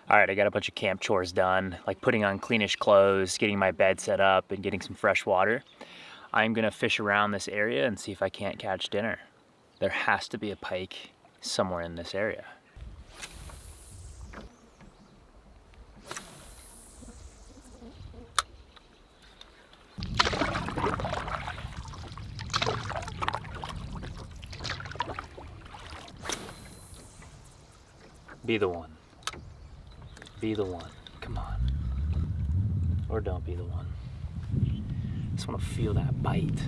All right, I got a bunch of camp chores done, like putting on cleanish clothes, getting my bed set up, and getting some fresh water. I'm gonna fish around this area and see if I can't catch dinner. There has to be a pike somewhere in this area. Be the one. Be the one. Come on. Or don't be the one. Just want to feel that bite.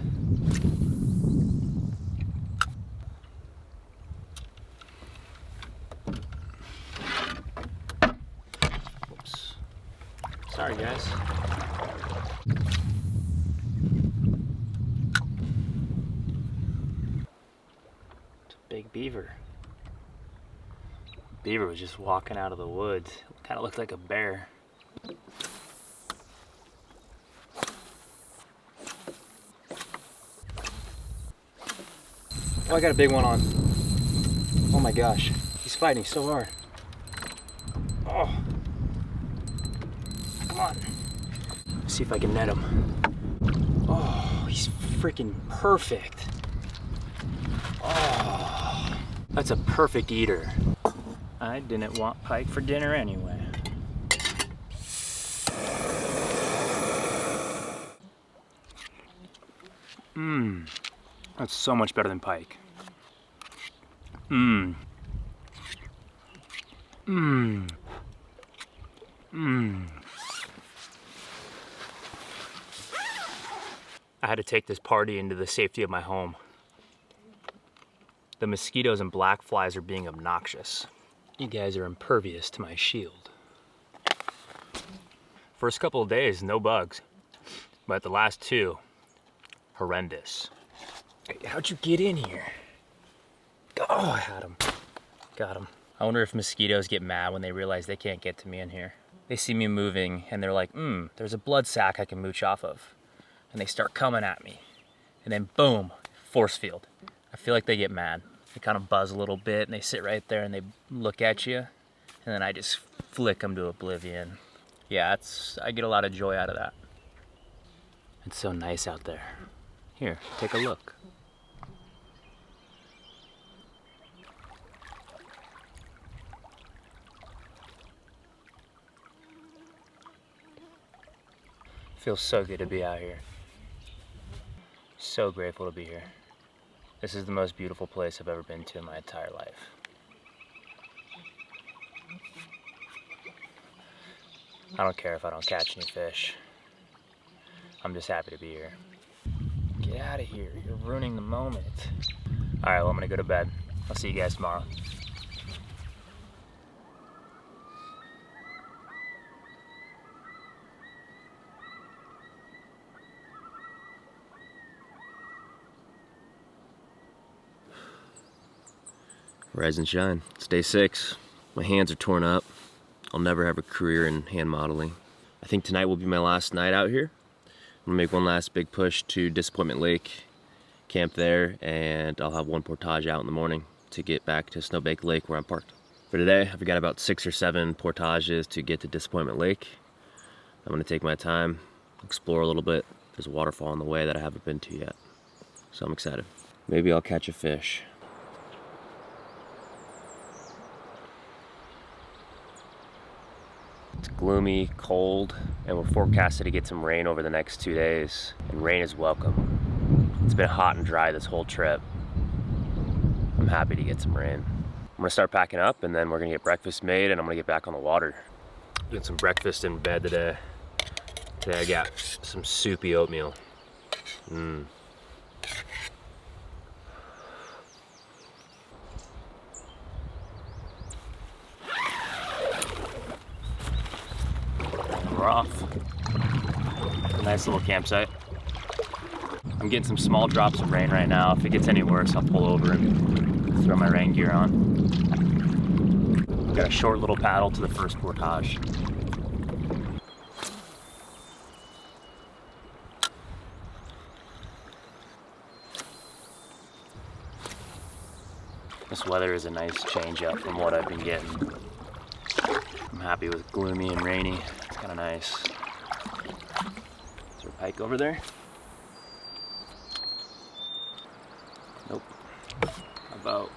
Whoops. Sorry, guys. It's a big beaver. Beaver was just walking out of the woods. Kind of looked like a bear. Oh, I got a big one on. Oh my gosh, he's fighting so hard. Oh, come on. Let's see if I can net him. Oh, he's freaking perfect. Oh, that's a perfect eater. I didn't want pike for dinner anyway. That's so much better than pike. I had to take this party into the safety of my home. The mosquitoes and black flies are being obnoxious. You guys are impervious to my shield. First couple of days, no bugs. But the last two, horrendous. How'd you get in here? Oh, I had him. Got him. I wonder if mosquitoes get mad when they realize they can't get to me in here. They see me moving and they're like, there's a blood sac I can mooch off of. And they start coming at me. And then boom, force field. I feel like they get mad. They kind of buzz a little bit and they sit right there and they look at you. And then I just flick them to oblivion. Yeah, I get a lot of joy out of that. It's so nice out there. Here, take a look. Feels so good to be out here. So grateful to be here. This is the most beautiful place I've ever been to in my entire life. I don't care if I don't catch any fish. I'm just happy to be here. Get out of here, you're ruining the moment. All right, well, I'm gonna go to bed. I'll see you guys tomorrow. Rise and shine. It's day 6. My hands are torn up. I'll never have a career in hand modeling. I think tonight will be my last night out here. I'm gonna make one last big push to Disappointment Lake, camp there, and I'll have one portage out in the morning to get back to Snowbank Lake where I'm parked. For today, I've got about 6 or 7 portages to get to Disappointment Lake. I'm gonna take my time, explore a little bit. There's a waterfall on the way that I haven't been to yet, so I'm excited. Maybe I'll catch a fish. It's gloomy, cold, and we're forecasted to get some rain over the next 2 days, and rain is welcome. It's been hot and dry this whole trip. I'm happy to get some rain. I'm gonna start packing up, and then we're gonna get breakfast made, and I'm gonna get back on the water. Get some breakfast in bed today. Today I got some soupy oatmeal. hour off. A nice little campsite. I'm getting some small drops of rain right now. If it gets any worse, I'll pull over and throw my rain gear on. Got a short little paddle to the first portage. This weather is a nice change up from what I've been getting. I'm happy with gloomy and rainy. It's kind of nice. Is there a pike over there? Nope. How about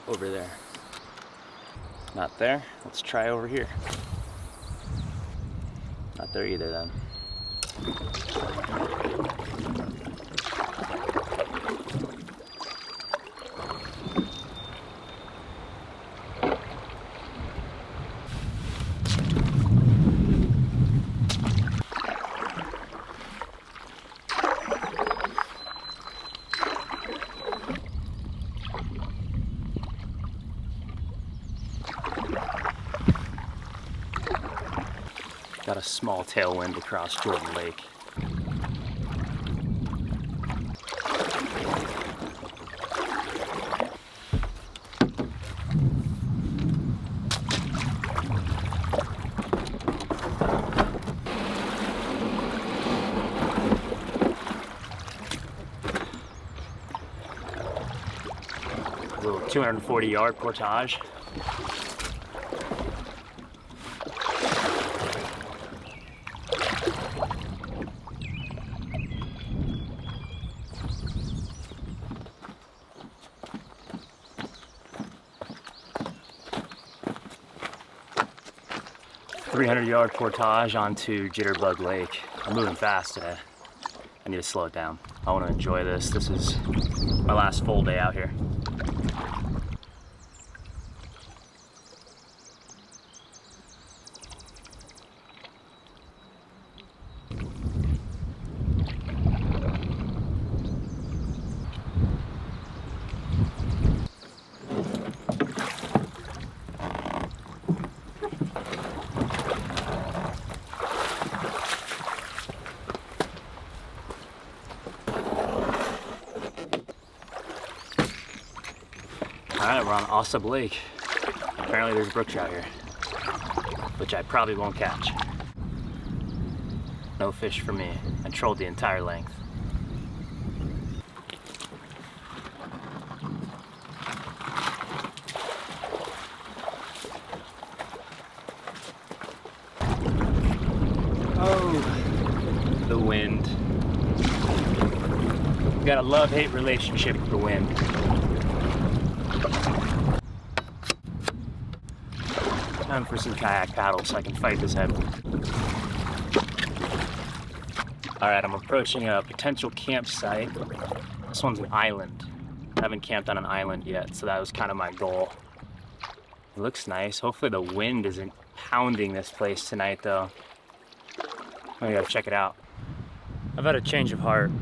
over there? Not there. Let's try over here. Not there either then. Got a small tailwind across Jordan Lake. A little 240-yard portage. .300-yard portage onto Jitterbug Lake. I'm moving fast today. I need to slow it down. I want to enjoy this. This is my last full day out here. Alright, we're on Osub Lake. Apparently there's brook trout here, which I probably won't catch. No fish for me. I trolled the entire length. Oh, the wind. We've got a love-hate relationship with the wind. Time for some kayak paddles so I can fight this headwind. Alright, I'm approaching a potential campsite. This one's an island. I haven't camped on an island yet, so that was kind of my goal. It looks nice. Hopefully the wind isn't pounding this place tonight though. I gotta check it out. I've had a change of heart.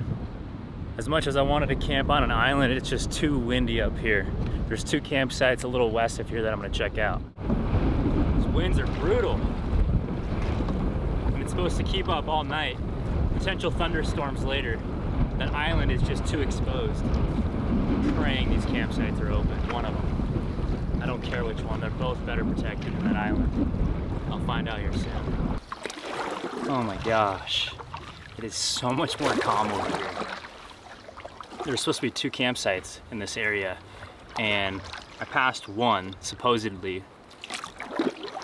As much as I wanted to camp on an island, it's just too windy up here. There's 2 campsites a little west of here that I'm gonna check out. Winds are brutal, and it's supposed to keep up all night. Potential thunderstorms later. That island is just too exposed. I'm praying these campsites are open, one of them. I don't care which one, they're both better protected than that island. I'll find out here soon. Oh my gosh, it is so much more calm over here. There's supposed to be 2 campsites in this area, and I passed one, supposedly.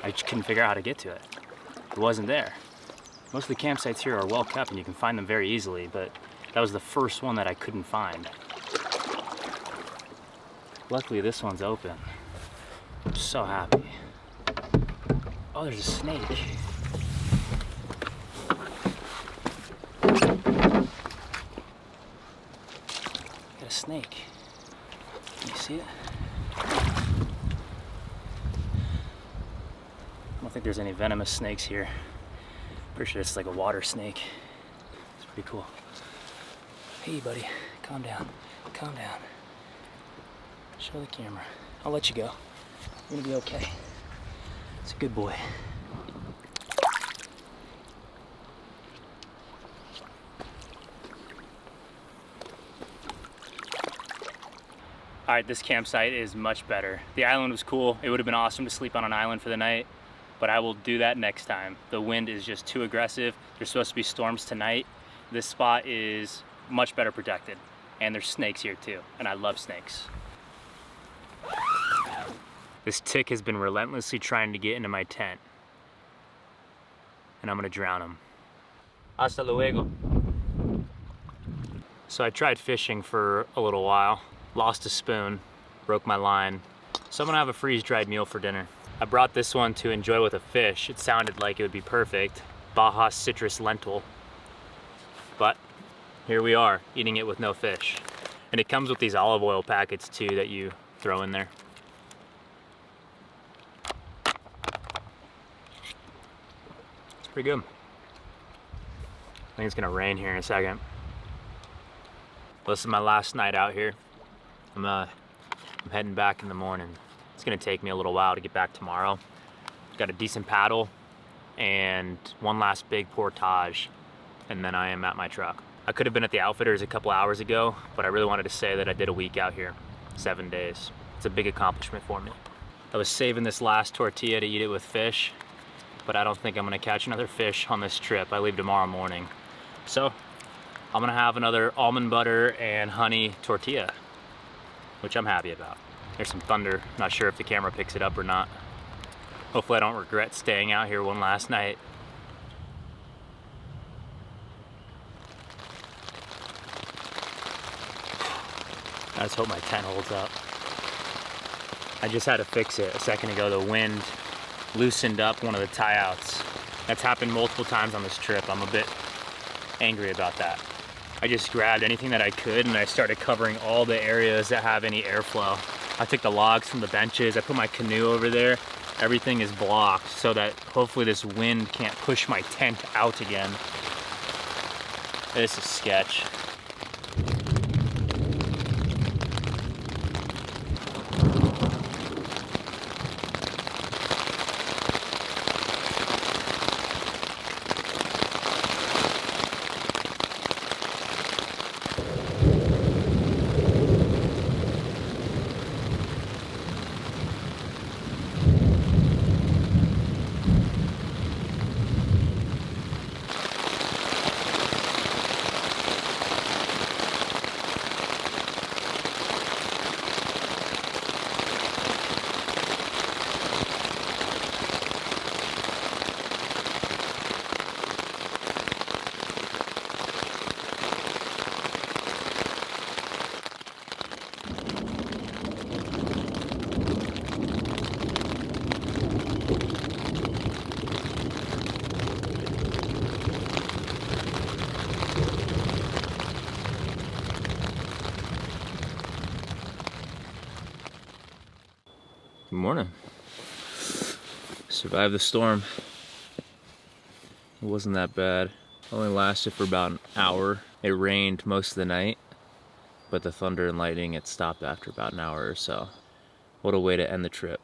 I just couldn't figure out how to get to it. It wasn't there. Most of the campsites here are well kept and you can find them very easily, but that was the first one that I couldn't find. Luckily this one's open. I'm so happy. Oh, there's a snake. Got a snake. Can you see it? I don't think there's any venomous snakes here. Pretty sure it's like a water snake. It's pretty cool. Hey buddy, calm down, calm down. Show the camera. I'll let you go. You're gonna be okay. It's a good boy. All right, this campsite is much better. The island was cool. It would have been awesome to sleep on an island for the night, but I will do that next time. The wind is just too aggressive. There's supposed to be storms tonight. This spot is much better protected, and there's snakes here too, and I love snakes. This tick has been relentlessly trying to get into my tent, and I'm gonna drown him. Hasta luego. So I tried fishing for a little while, lost a spoon, broke my line, so I'm gonna have a freeze-dried meal for dinner. I brought this one to enjoy with a fish. It sounded like it would be perfect. Baja citrus lentil. But here we are, eating it with no fish. And it comes with these olive oil packets too that you throw in there. It's pretty good. I think it's gonna rain here in a second. This is my last night out here. I'm heading back in the morning. It's gonna take me a little while to get back tomorrow. Got a decent paddle and one last big portage, and then I am at my truck. I could have been at the Outfitters a couple hours ago, but I really wanted to say that I did a week out here, 7 days. It's a big accomplishment for me. I was saving this last tortilla to eat it with fish, but I don't think I'm gonna catch another fish on this trip. I leave tomorrow morning. So I'm gonna have another almond butter and honey tortilla, which I'm happy about. There's some thunder. Not sure if the camera picks it up or not. Hopefully I don't regret staying out here one last night. I just hope my tent holds up. I just had to fix it a second ago. The wind loosened up one of the tie-outs. That's happened multiple times on this trip. I'm a bit angry about that. I just grabbed anything that I could and I started covering all the areas that have any airflow. I took the logs from the benches, I put my canoe over there. Everything is blocked so that hopefully this wind can't push my tent out again. This is sketch. Good morning. Survived the storm. It wasn't that bad. Only lasted for about an hour. It rained most of the night, but the thunder and lightning, it stopped after about an hour or so. What a way to end the trip.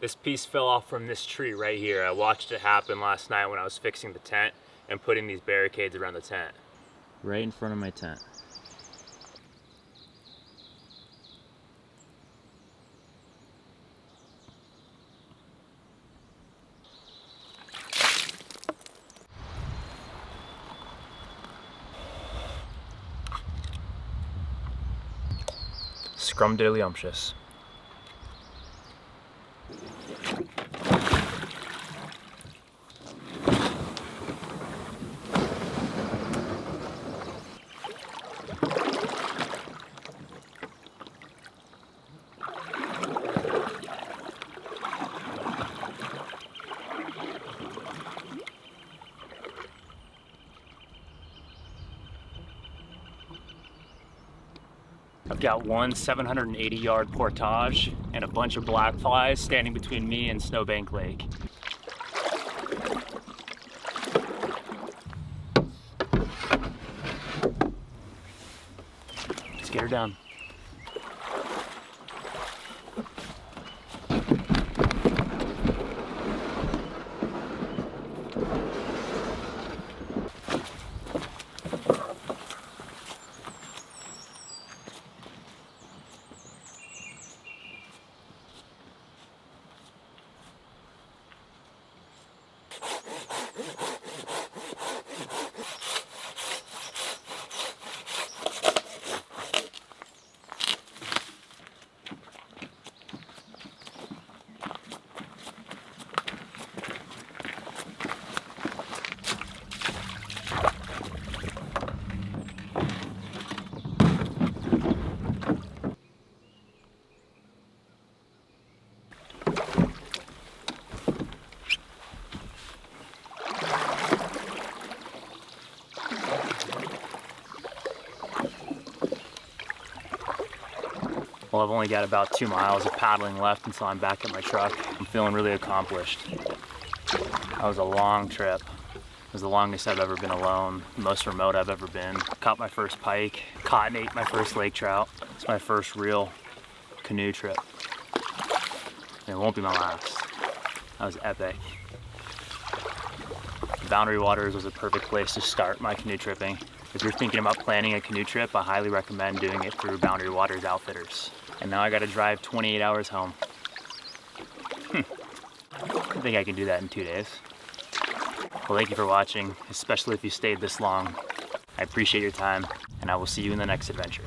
This piece fell off from this tree right here. I watched it happen last night when I was fixing the tent and putting these barricades around the tent. Right in front of my tent. Scrumdiddlyumptious. I've got one 780-yard portage and a bunch of black flies standing between me and Snowbank Lake. Let's get her down. I've only got about 2 miles of paddling left until I'm back at my truck. I'm feeling really accomplished. That was a long trip. It was the longest I've ever been alone, the most remote I've ever been. Caught my first pike, caught and ate my first lake trout. It's my first real canoe trip. And it won't be my last. That was epic. Boundary Waters was a perfect place to start my canoe tripping. If you're thinking about planning a canoe trip, I highly recommend doing it through Boundary Waters Outfitters. And now I gotta drive 28 hours home. I think I can do that in 2 days. Well, thank you for watching, especially if you stayed this long. I appreciate your time, and I will see you in the next adventure.